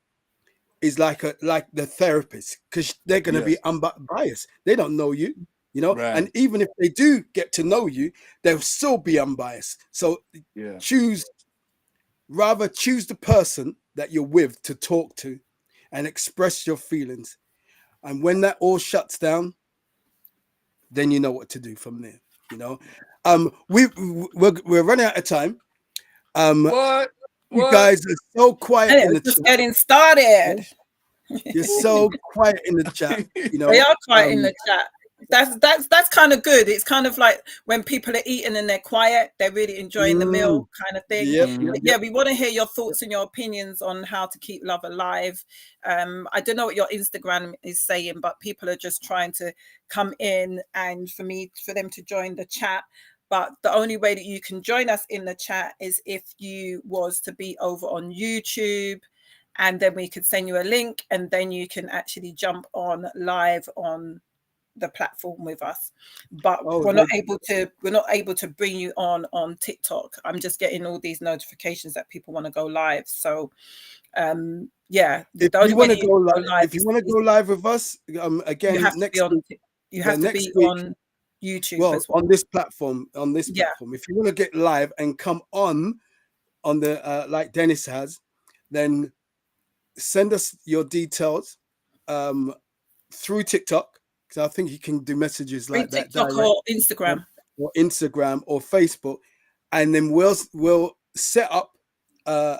is like the therapist, because they're going to be unbiased. They don't know you, you know, and even if they do get to know you, they'll still be unbiased. So rather choose the person that you're with to talk to and express your feelings. And when that all shuts down, then you know what to do from there. You know, we're running out of time. You guys are so quiet in the just chat. getting started. You're so quiet in the chat. You know, they are quiet in the chat. That's kind of good. It's kind of like when people are eating and they're quiet, they're really enjoying the meal, kind of thing. Yeah, we want to hear your thoughts and your opinions on how to keep love alive. I don't know what your Instagram is saying, but people are just trying to come in and for them to join the chat. But the only way that you can join us in the chat is if you was to be over on YouTube, and then we could send you a link, and then you can actually jump on live on the platform with us. But we're not able to bring you on TikTok. I'm just getting all these notifications that people want to go live. So if you want to go live with us, again, you have to be on YouTube as well. on this platform. If you want to get live and come on the like Dennis has, then send us your details through TikTok, because I think you can do messages like that TikTok or Instagram or Facebook, and then we'll set up a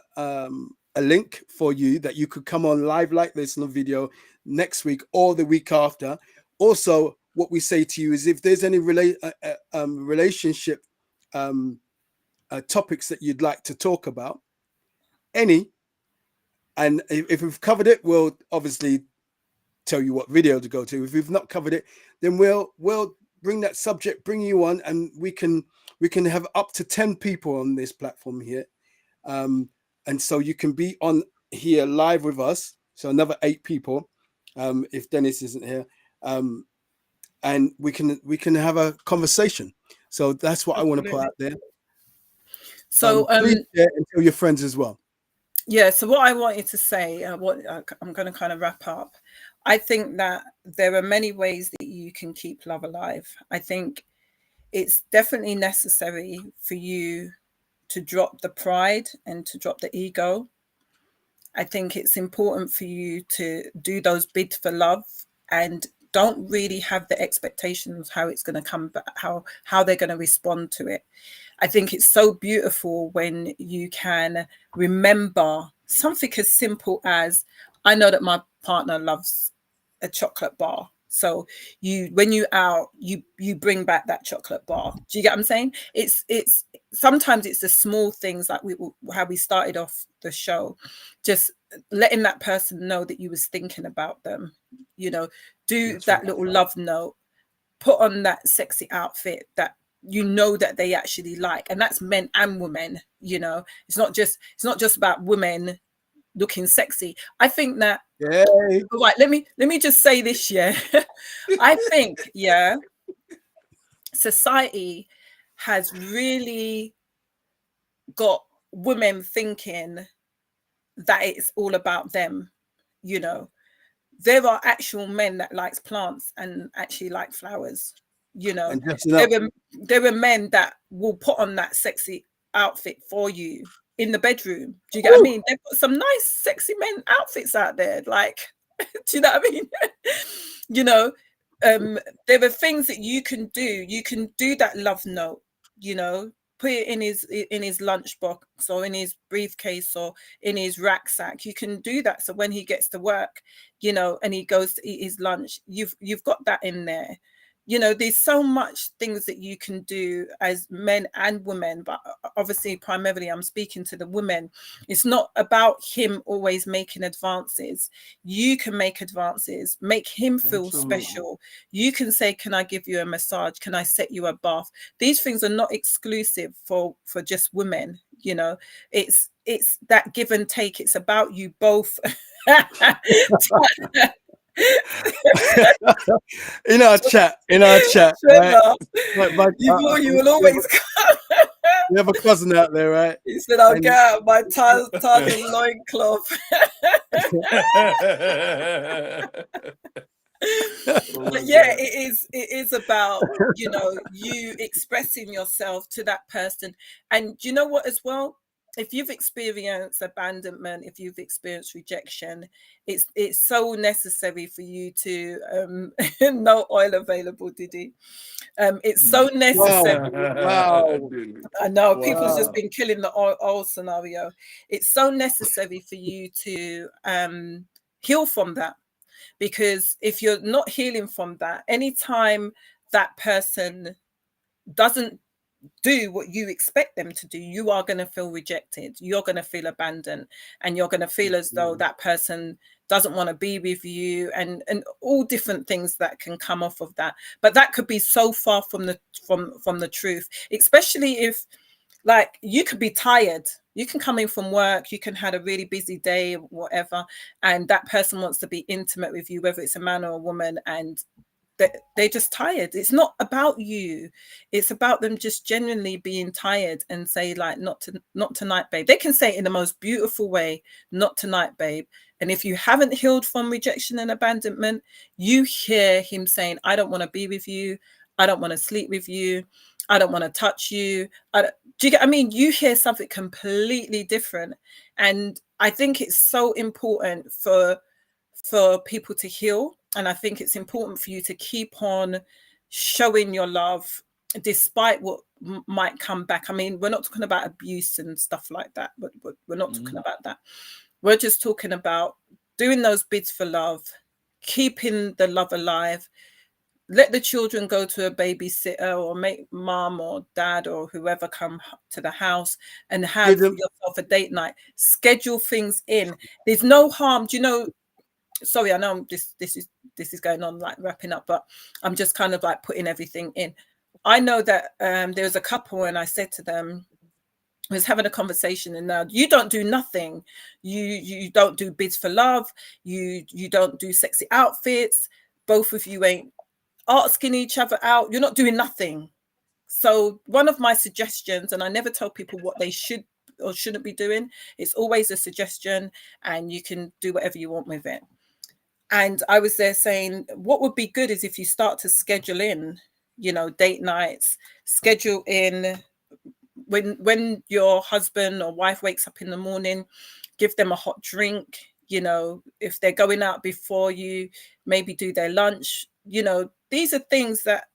link for you that you could come on live like this on a video next week or the week after. Also, what we say to you is if there's any relationship topics that you'd like to talk about, and if we've covered it, we'll obviously tell you what video to go to. If we've not covered it, then we'll bring that subject, bring you on, and we can have up to 10 people on this platform here, and so you can be on here live with us. So another 8 people, if Dennis isn't here, and we can have a conversation. So that's what I want to put out there. So please share and tell your friends as well. Yeah, so what I wanted to say, I'm going to kind of wrap up. I think that there are many ways that you can keep love alive. I think it's definitely necessary for you to drop the pride and to drop the ego. I think it's important for you to do those bids for love and don't really have the expectations how it's going to come back, how they're going to respond to it. I think it's so beautiful when you can remember something as simple as, I know that my partner loves a chocolate bar. So when you out, you bring back that chocolate bar. Do you get what I'm saying? It's sometimes it's the small things, like how we started off the show, just letting that person know that you was thinking about them, you know, that little love note, put on that sexy outfit that you know that they actually like, and that's men and women. You know, it's not just about women looking sexy. I think that right, let me just say this, I think society has really got women thinking that it's all about them. You know, there are actual men that likes plants and actually like flowers. You know, there are men that will put on that sexy outfit for you in the bedroom. Do you get what I mean? They've got some nice sexy men outfits out there. Like, do you know what I mean? You know, there are things that you can do. You can do that love note, you know, put it in his lunchbox or in his briefcase or in his rucksack. You can do that. So when he gets to work, you know, and he goes to eat his lunch, you've got that in there. You know, there's so much things that you can do as men and women, but obviously primarily I'm speaking to the women. It's not about him always making advances. You can make advances, make him feel special. You can say, can I give you a massage? Can I set you a bath? These things are not exclusive for just women. You know, it's that give and take. It's about you both In our chat, right? You will always come. We have a cousin out there, right? He said, "I'll And- get out my Tarzan loincloth." But yeah, it is about, you know, you expressing yourself to that person. And you know what as well, if you've experienced abandonment, if you've experienced rejection, it's so necessary for you to no oil available, Diddy. It's so necessary. Wow. I know Wow. people's just been killing the oil scenario. It's so necessary for you to heal from that. Because if you're not healing from that, anytime that person doesn't do what you expect them to do, you are going to feel rejected. You're going to feel abandoned, and you're going to feel as though that person doesn't want to be with you, and all different things that can come off of that. But that could be so far from the truth, especially if, like, you could be tired. You can come in from work, you can have a really busy day, whatever, and that person wants to be intimate with you, whether it's a man or a woman, and they're just tired. It's not about you. It's about them just genuinely being tired and say, like, not tonight, babe. They can say it in the most beautiful way, not tonight, babe. And if you haven't healed from rejection and abandonment, you hear him saying, I don't want to be with you. I don't want to sleep with you. I don't want to touch you. Do you get, I mean, you hear something completely different. And I think it's so important for people to heal. And I think it's important for you to keep on showing your love despite what might come back. I mean, we're not talking about abuse and stuff like that, but we're not talking about that. We're just talking about doing those bids for love, keeping the love alive. Let the children go to a babysitter, or make mom or dad or whoever come to the house and have yourself a date night. Schedule things in. There's no harm. Do you know? Sorry, I know this is going on, like wrapping up, but I'm just kind of like putting everything in. I know that there was a couple, and I said to them, I was having a conversation, and now you don't do nothing. You don't do bids for love. You don't do sexy outfits. Both of you ain't asking each other out. You're not doing nothing. So one of my suggestions, and I never tell people what they should or shouldn't be doing, it's always a suggestion, and you can do whatever you want with it. And I was there saying, what would be good is if you start to schedule in, you know, date nights, schedule in when your husband or wife wakes up in the morning, give them a hot drink. You know, if they're going out before you, maybe do their lunch. You know, these are things that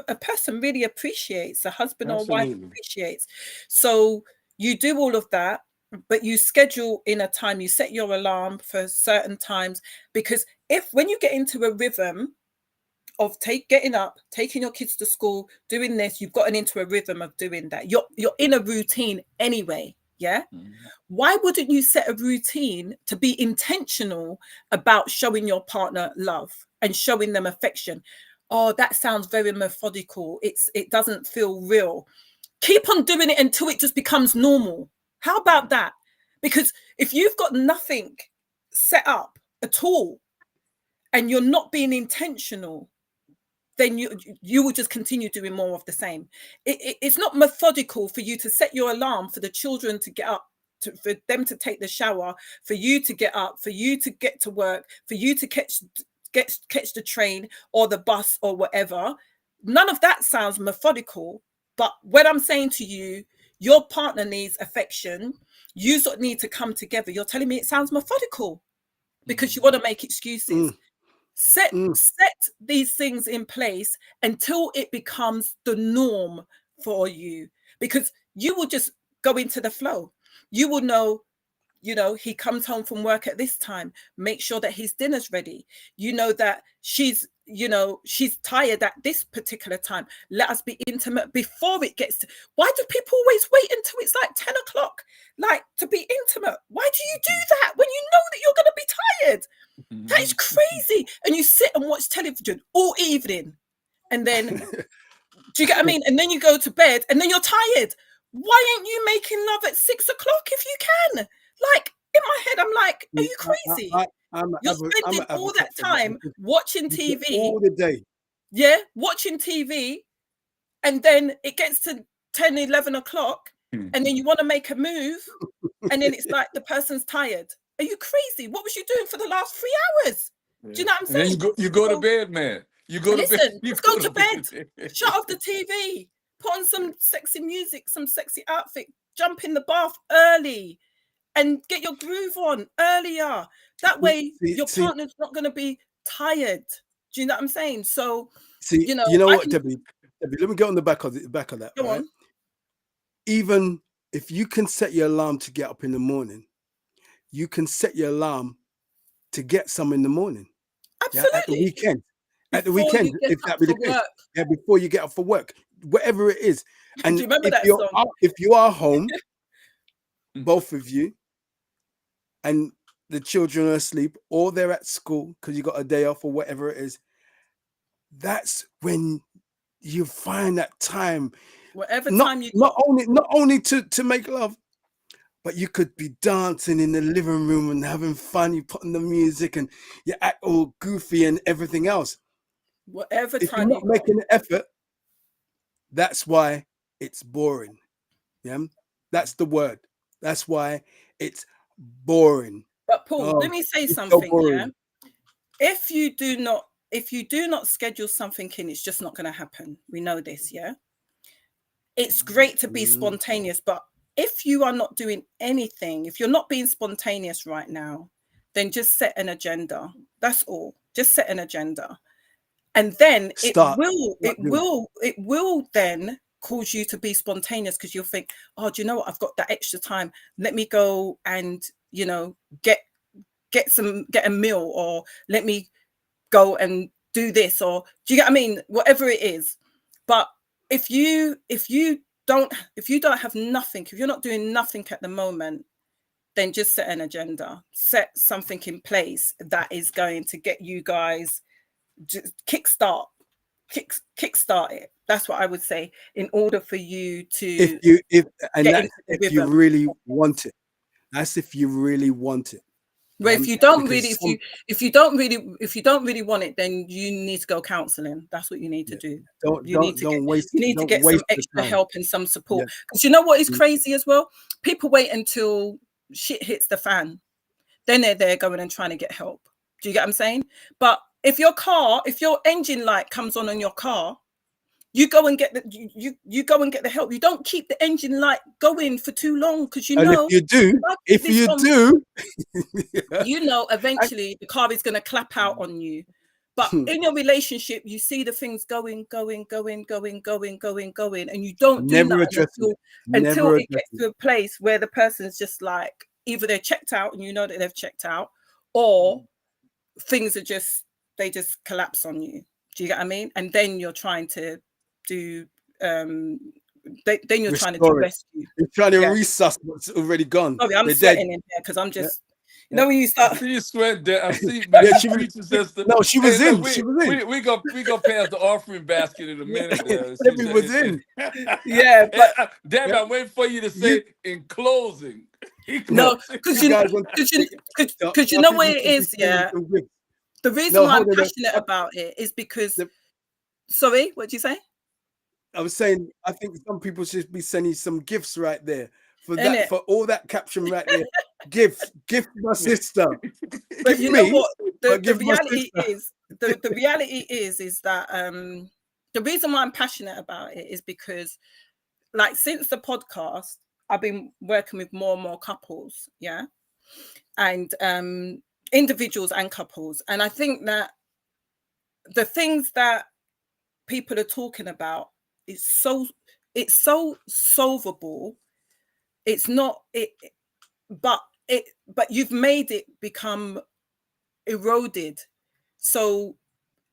a person really appreciates, a husband or wife appreciates. So you do all of that, but you schedule in a time, you set your alarm for certain times, because when you get into a rhythm of getting up, taking your kids to school, doing this, you've gotten into a rhythm of doing that. You're in a routine anyway. Yeah. Why wouldn't you set a routine to be intentional about showing your partner love and showing them affection? Oh, that sounds very methodical. It doesn't feel real. Keep on doing it until it just becomes normal. How about that? Because if you've got nothing set up at all and you're not being intentional, then you will just continue doing more of the same. It's not methodical for you to set your alarm for the children to get up, for them to take the shower, for you to get up, for you to get to work, for you to catch the train or the bus or whatever. None of that sounds methodical. But when I'm saying to you, your partner needs affection, you sort of need to come together, you're telling me it sounds methodical because you want to make excuses. Set these things in place until it becomes the norm for you, because you will just go into the flow. You will know, you know, he comes home from work at this time, make sure that his dinner's ready. You know that she's tired at this particular time. Let us be intimate before it gets to. Why do people always wait until it's like 10 o'clock, like, to be intimate? Why do you do that when you know that you're going to be tired? That is crazy. And you sit and watch television all evening, and then do you get what I mean? And then you go to bed and then you're tired. Why ain't you making love at 6 o'clock if you can? Like, in my head, I'm like, are you crazy? You're spending all that time watching TV all the day. Yeah, watching TV, and then it gets to 10, 11 o'clock, and then you want to make a move, and then it's like the person's tired. Are you crazy? What was you doing for the last 3 hours? Yeah. Do you know what I'm saying? And then you go to bed, man. You go to bed. Let's go to bed. Shut off the TV. Put on some sexy music, some sexy outfit. Jump in the bath early, and get your groove on earlier. That way, your partner's not going to be tired. Do you know what I'm saying? So, you know what, Debbie, let me get on the back of that. Go on. Even if you can set your alarm to get up in the morning, you can set your alarm to get some in the morning. Absolutely. Yeah, at the weekend, if that be the case. Yeah, before you get up for work, whatever it is. And do you remember that song? If you are home, both of you, and the children are asleep, or they're at school because you got a day off or whatever it is, that's when you find that time. Whatever not, time you not only to make love, but you could be dancing in the living room and having fun. You put on the music and you act all goofy and everything else. Whatever if time you're not making an effort, that's why it's boring. Yeah, that's the word. That's why it's boring. But Paul, let me say something. Yeah, if you do not schedule something in, it's just not going to happen. We know this. Yeah, it's great to be spontaneous, but if you are not doing anything, if you're not being spontaneous right now, then just set an agenda. That's all. Just set an agenda. And then it will then cause you to be spontaneous, because you'll think, oh, do you know what? I've got that extra time. Let me go and, get a meal, or let me go and do this, or do you get what I mean? Whatever it is. But if you don't have nothing, if you're not doing nothing at the moment, then just set an agenda, set something in place that is going to get you guys just kickstart it. That's what I would say, in order for you to if you really want it. That's if you really want it. Well, if you don't really want it, then you need to go counseling. That's what you need to do. You need to get some extra help and some support. Because you know what is crazy as well? People wait until shit hits the fan, then they're there going and trying to get help. Do you get what I'm saying? But if your engine light comes on your car, you go and get the help. You don't keep the engine light going for too long, because if you do, eventually the car is going to clap out on you. But in your relationship, you see the things going, and you don't do nothing until it gets to a place where the person's just like, either they're checked out and you know that they've checked out, or things are they just collapse on you. Do you get what I mean? And then you're trying to do then you're trying to rescue. You're trying to resuscitate what's already gone. Sorry, I'm sweating in here because I'm just when you start. I see you sweat there. I see, man. Yeah, she was in. We go past the offering basket in a minute. Debbie was in. Yeah, but Debbie, I'm waiting for you to say in closing. No, because you know what it is. Yeah, the reason why I'm passionate about it is because. Sorry, what did you say? I was saying, I think some people should be sending some gifts right there for all that caption right there. gift my sister. But you know what? The reality is, the reality is that the reason why I'm passionate about it is because, like, since the podcast, I've been working with more and more couples, yeah, and individuals and couples, and I think that the things that people are talking about is so solvable. It's not it, but you've made it become eroded. So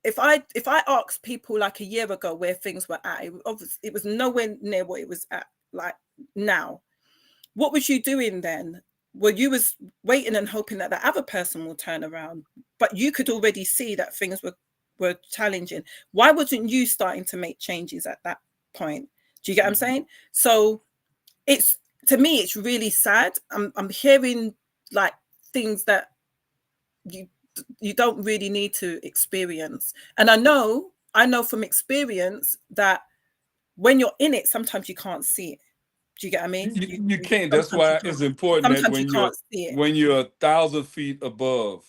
if I asked people like a year ago where things were at, it was nowhere near what it was at like now. What was you doing then? Well, you was waiting and hoping that the other person will turn around, but you could already see that things were challenging. Why wasn't you starting to make changes at that point? Do you get what I'm saying? So to me, it's really sad. I'm hearing like things that you you don't really need to experience. And I know from experience that when you're in it, sometimes you can't see it. Do you get what I mean? You can't. That's Sometimes you why can't. it's important that Sometimes you can't see it. when you're 1,000 feet above,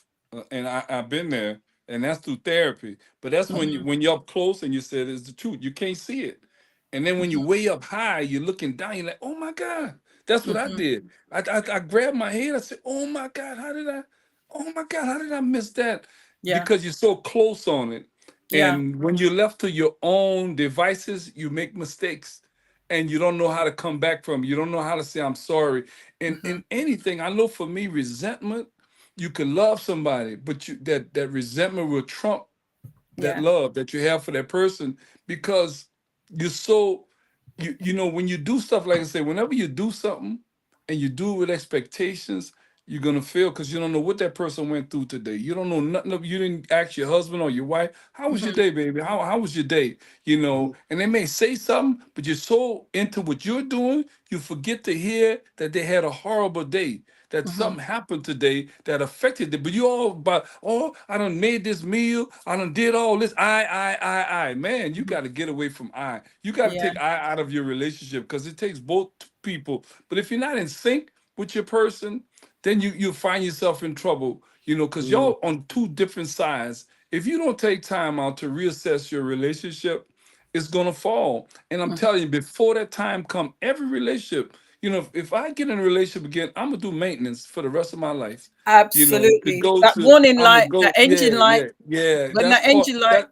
and I've been there, and that's through therapy. But that's when Hmm. when you're up close and you said it's the truth. You can't see it, and then when you're way up high, you're looking down. You're like, oh my God, that's what I Hmm. did. I grabbed my head. I said, oh my God, how did I? Oh my God, how did I miss that? Yeah. Because you're so close on it, Yeah. and when you're left to your own devices, you make mistakes and you don't know how to come back from it. You don't know how to say I'm sorry. And Hmm. in anything, I know for me, resentment, you can love somebody, but that resentment will trump that Yeah. love that you have for that person because you're so you know when you do stuff like I say, whenever you do something and you do it with expectations, you're gonna feel because you don't know what that person went through today. You don't know nothing of you didn't ask your husband or your wife, how was your Hmm. day, baby? How was your day? You know, and they may say something, but you're so into what you're doing, you forget to hear that they had a horrible day that Hmm. something happened today that affected it. But you all about, oh, I done made this meal, I done did all this. I. Man, you got to get away from I. You got to Yeah. take I out of your relationship because it takes both people. But if you're not in sync with your person, then you find yourself in trouble, you know, because Mm. y'all on two different sides. If you don't take time out to reassess your relationship, it's gonna fall. And I'm Mhm. telling you, before that time come, every relationship, you know, if I get in a relationship again, I'm gonna do maintenance for the rest of my life. You know, to Absolutely. go That to, warning I'm gonna light, go, the engine light, yeah. when That's that part engine light, that,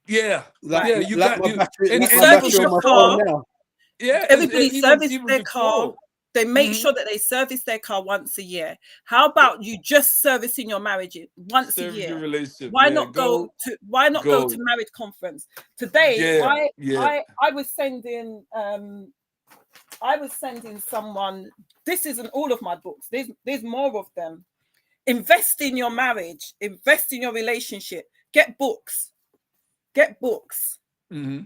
yeah, right. yeah. You Like got my you, battery, You like my and even service battery on your my phone car. before, now. yeah, Everybody even service even their car. before. They make Mhm. sure that they service their car once a year. How about you just servicing your marriage once a Service your year? relationship, Why yeah. not go Go, to go, marriage conference? Today yeah, I yeah. I I was sending someone, this isn't all of my books. There's more of them. Invest in your marriage, invest in your relationship. Get books. Get books. Hmm.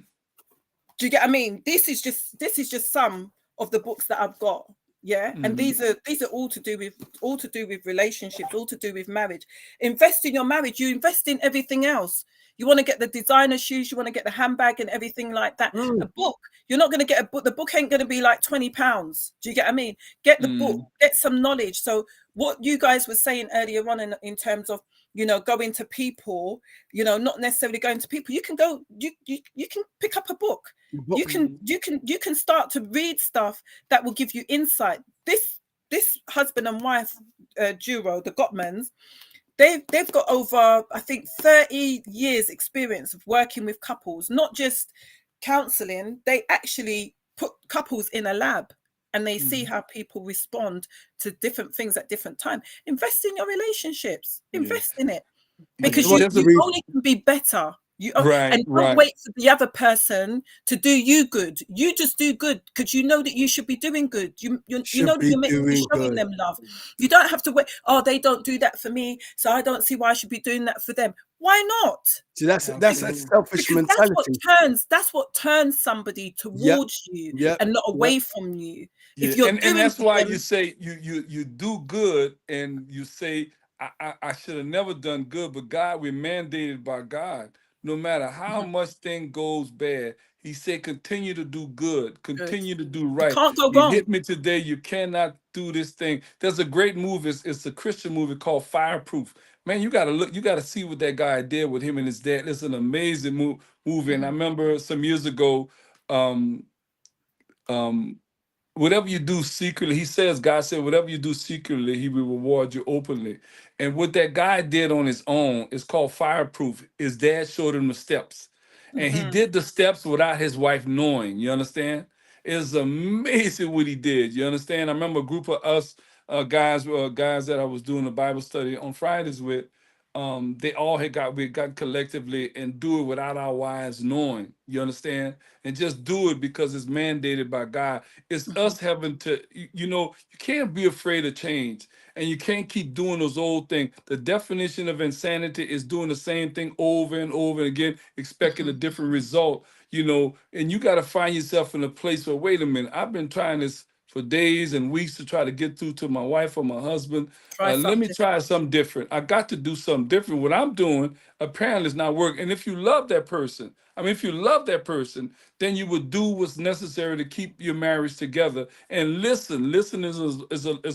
Do you get what I mean? This is just some of the books that I've got. Yeah. And Hmm. these are all to do with relationships, all to do with marriage. Invest in your marriage, you invest in everything else. You want to get the designer shoes, you want to get the handbag and everything like that. A Mm. book, you're not going to get a book. The book ain't going to be like £20. Do you get what I mean? Get the book, Hmm. get some knowledge. So what you guys were saying earlier on in terms of, going to people, not necessarily going to people, you can go, you can pick up a book. But you can you can start to read stuff that will give you insight. This husband and wife duo, the Gottmans, they've got over, I think, 30 years experience of working with couples, not just counseling. They actually put couples in a lab and they see Hmm. how people respond to different things at different time. Invest in your relationships, Yeah, invest in it, yeah. because what There's you a we only can be better. right, And don't right. wait for the other person to do you good. You just do good because you know that you should be doing good. You know should that be you're meant to be doing showing good. them love. You don't have to wait. Oh, they don't do that for me, so I don't see why I should be doing that for them. Why not? See, that's a Absolutely. selfish Because mentality. that's what turns somebody Yep, towards you yep, and not yep. away from you. Yeah, If you're and doing that's for why you them, say you do good, and you say I should have never done good, but God, we're mandated by God. No matter how mhm, much thing goes bad, He said, continue to do good, good. continue to do You right. can't go You wrong. hit me today, you cannot do this thing. There's a great movie. It's a Christian movie called Fireproof. Man, you gotta look. You gotta see what that guy did with him and his dad. It's an amazing movie. And I Mhm, remember some years ago. Um, um, Whatever you do secretly, he says, God said, whatever you do secretly, he will reward you openly. And what that guy did on his own is called fireproof. His dad showed him the steps. And he mhm, did the steps without his wife knowing. You understand? It's amazing what he did. You understand? I remember a group of us guys that I was doing a Bible study on Fridays with. They all we got collectively and do it without our wives knowing. You understand? And just do it because it's mandated by God. It's mhm, us having to, you can't be afraid of change, and you can't keep doing those old things. The definition of insanity is doing the same thing over and over again, expecting a mhm. different result, and you got to find yourself in a place where, wait a minute, I've been trying this for days and weeks to try to get through to my wife or my husband. Try Let me something. try something different. I got to do something different. What I'm doing apparently is not working. And if you love that person, I mean, if you love that person, then you would do what's necessary to keep your marriage together. And listen, listen is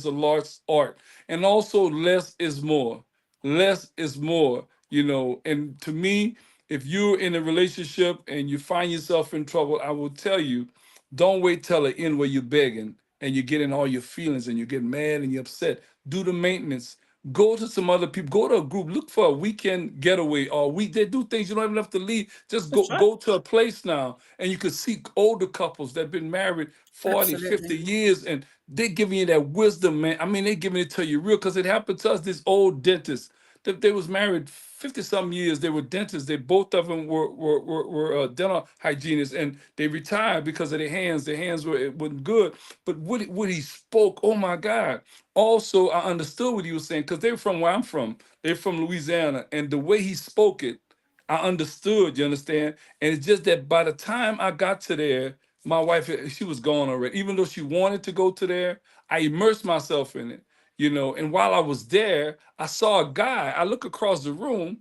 a large art. And also, less is more. Less is more. You know, and to me, if you're in a relationship and you find yourself in trouble, I will tell you, don't wait till the end where you're begging and you're getting all your feelings and you get mad and you're upset. Do the maintenance. Go to some other people. Go to a group. Look for a weekend getaway or week. They do things you don't even have to leave. Just That's right. go to a place now and you can see older couples that have been married 40, Absolutely. 50 years and they're giving you that wisdom, man. I mean, they're giving it to you real because it happened to us, this old dentist. They was married 50 some years. They were dentists. They both of them were dental hygienists, and they retired because of their hands. Their hands were it wasn't good. But what he spoke, oh my God! Also, I understood what he was saying because they're from where I'm from. They're from Louisiana, and the way he spoke it, I understood. You understand? And it's just that by the time I got to there, my wife she was gone already. Even though she wanted to go to there, I immersed myself in it. You know, and while I was there, I saw a guy. I look across the room.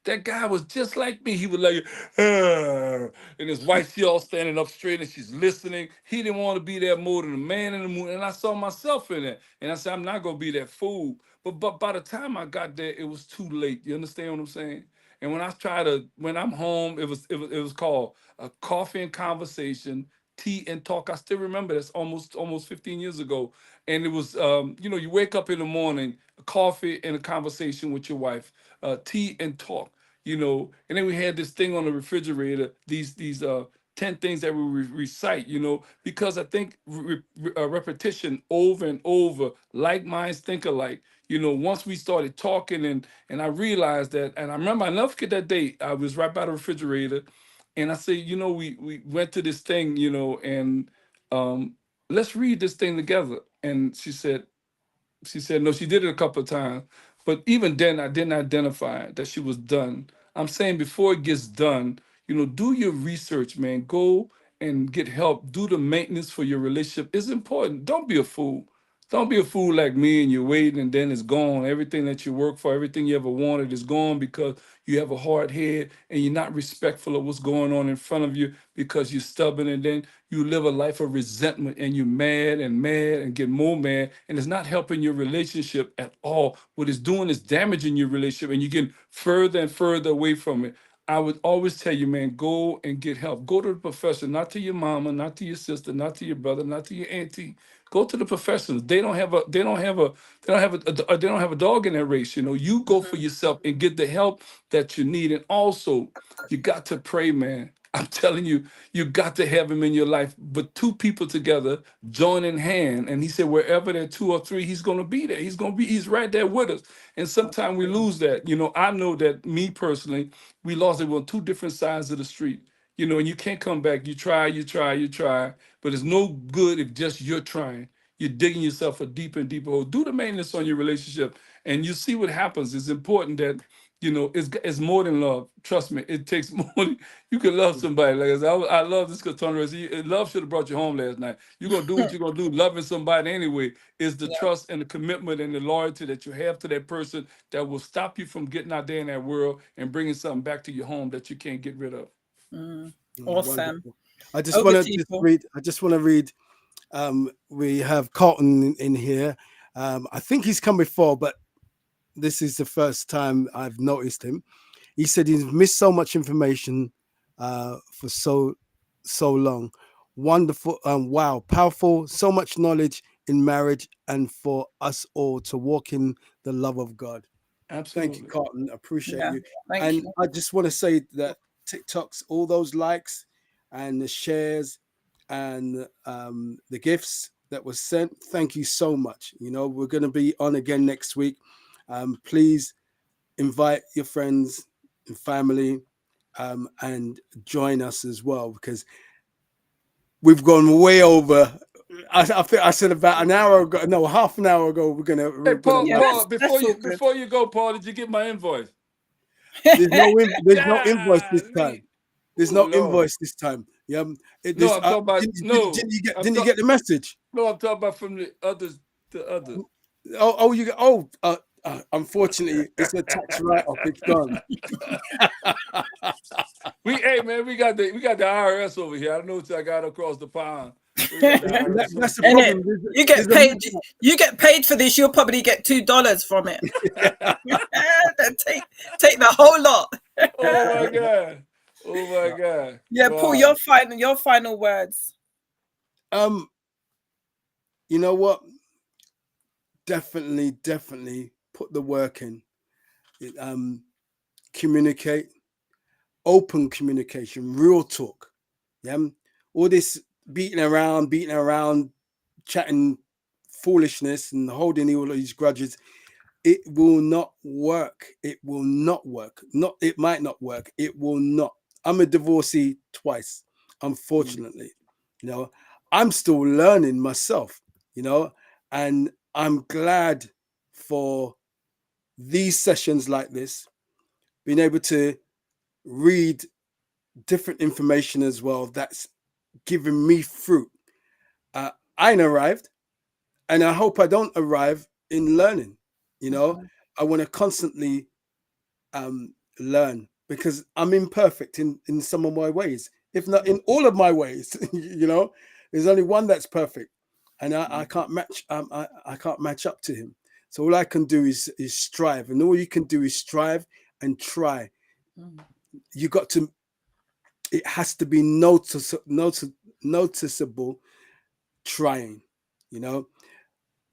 That guy was just like me. He was like, "Ah," and his wife, she all standing up straight and she's listening. He didn't want to be there more than a man in the moon. And I saw myself in it. And I said, I'm not gonna be that fool. But by the time I got there, it was too late. You understand what I'm saying? And when I'm home, it was called a coffee and conversation, tea and talk. I still remember that's almost 15 years ago. And it was you wake up in the morning, coffee and a conversation with your wife, tea and talk, and then we had this thing on the refrigerator, these 10 things that we recite, because I think repetition over and over, like minds think alike. Once we started talking and I realized that, and I remember I never forget that day. I was right by the refrigerator, and I said, we went to this thing, and let's read this thing together. And she said no. She did it a couple of times, but even then I didn't identify that she was done. I'm saying before it gets done, do your research, man. Go and get help. Do the maintenance for your relationship. It's important. Don't be a fool. Don't be a fool like me and you're waiting and then it's gone. Everything that you work for, everything you ever wanted is gone because you have a hard head and you're not respectful of what's going on in front of you because you're stubborn, and then you live a life of resentment and you're mad and get more mad, and it's not helping your relationship at all. What it's doing is damaging your relationship and you're getting further and further away from it. I would always tell you, man, go and get help. Go to the professional, not to your mama, not to your sister, not to your brother, not to your auntie. Go to the professionals. They don't have a dog in that race. You go for Mhm. yourself and get the help that you need. And also, you got to pray, man. I'm telling you, you got to have him in your life. But two people together, join in hand. And he said, wherever there are two or three, he's going to be there. He's right there with us. And sometimes we lose that. I know that me personally, we lost it on two different sides of the street. And you can't come back. You try, but it's no good if just you're trying. You're digging yourself a deeper and deeper hole. Do the maintenance on your relationship, and you see what happens. It's important that it's more than love. Trust me, it takes more. You can love somebody. Like I said, I love this because love should have brought you home last night. You're gonna do what you're gonna do. Loving somebody anyway is the Yeah. trust and the commitment and the loyalty that you have to that person that will stop you from getting out there in that world and bringing something back to your home that you can't get rid of. Mm. Awesome. Wonderful. I just Over want to to you, just Paul. read. I just want to read. We have Carlton in here. I think he's come before, but this is the first time I've noticed him. He said he's missed so much information for so long. Wonderful, wow, powerful, so much knowledge in marriage and for us all to walk in the love of God. Thank you, Absolutely. Carlton. Appreciate Yeah. you. Thank And you. I just want to say that TikToks, all those likes and the shares and the gifts that was sent, thank you so much. We're going to be on again next week. Please invite your friends and family and join us as well, because we've gone way over. I think I said about an hour ago, no, half an hour ago, Hey, we're gonna Paul, Yeah, wrap. Paul, before that's all you good. before you go, Paul, did you get my invoice? There's no invoice this time. Golly. There's Oh no Lord. invoice this time. Yeah. No, I'm talking about Didn't you get the message? No, I'm talking about from the others. The other. Unfortunately, it's a tax write-off. It's gone. Hey man, we got the IRS over here. I don't know what I got across the pond. We got the IRS That's the problem. You get paid. You get paid for this. You'll probably get $2 from it. take the whole lot. Oh my god! Oh my god! Yeah, wow. Paul, your final words. You know what? Definitely put the work in. Communicate, open communication, real talk. Yeah, all this beating around, chatting foolishness and holding all of these grudges. It will not work. It will not work. It might not work. It will not. I'm a divorcee twice, unfortunately. You know, I'm still learning myself, you know, and I'm glad for these sessions like this, being able to read different information as well that's giving me fruit. I ain't arrived, and I hope I don't arrive in learning. You know, I want to constantly learn, because I'm imperfect in some of my ways, if not in all of my ways. You know, there's only one that's perfect, and I can't match. I can't match up to him. So all I can do is strive, and all you can do is strive and try. You got to. It has to be noticeable. Trying, you know.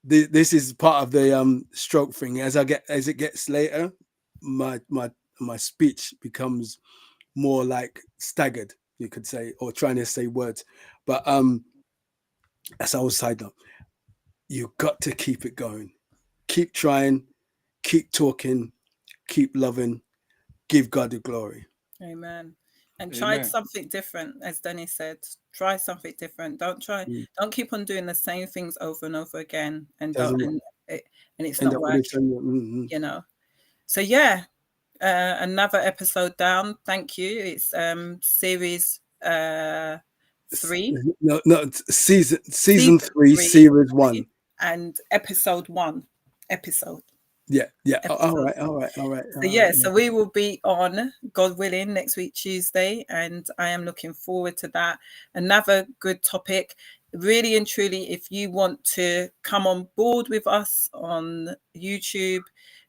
This is part of the stroke thing. As it gets later, my speech becomes more like staggered, you could say, or trying to say words. But that's our side note. You got to keep it going, keep trying, keep talking, keep loving, give God the glory. Amen. And try something different, as Dennis said. Try something different. Don't keep on doing the same things over and over again, and it's not working. You know. So yeah, another episode down. Thank you. It's series 3. No, season 3, series 1, and episode 1. Yeah. All right. So we will be on, God willing, next week Tuesday, and I am looking forward to that. Another good topic. Really and truly, if you want to come on board with us on YouTube,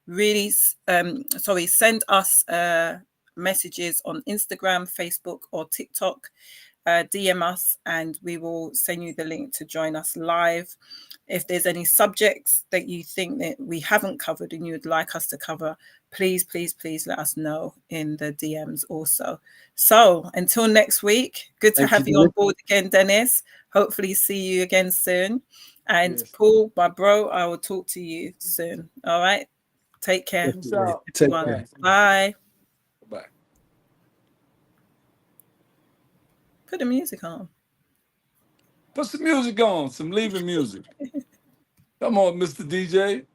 really, send us messages on Instagram, Facebook, or TikTok. DM us and we will send you the link to join us live. If there's any subjects that you think that we haven't covered and you would like us to cover, please let us know in the DMs also. So until next week, good to have you on board again, Dennis. Hopefully see you again soon. And Paul, my bro, I will talk to you soon. All right. Take care. Take care. Bye. Bye. Put the music on. Put some music on, some leaving music. Come on, Mr. DJ.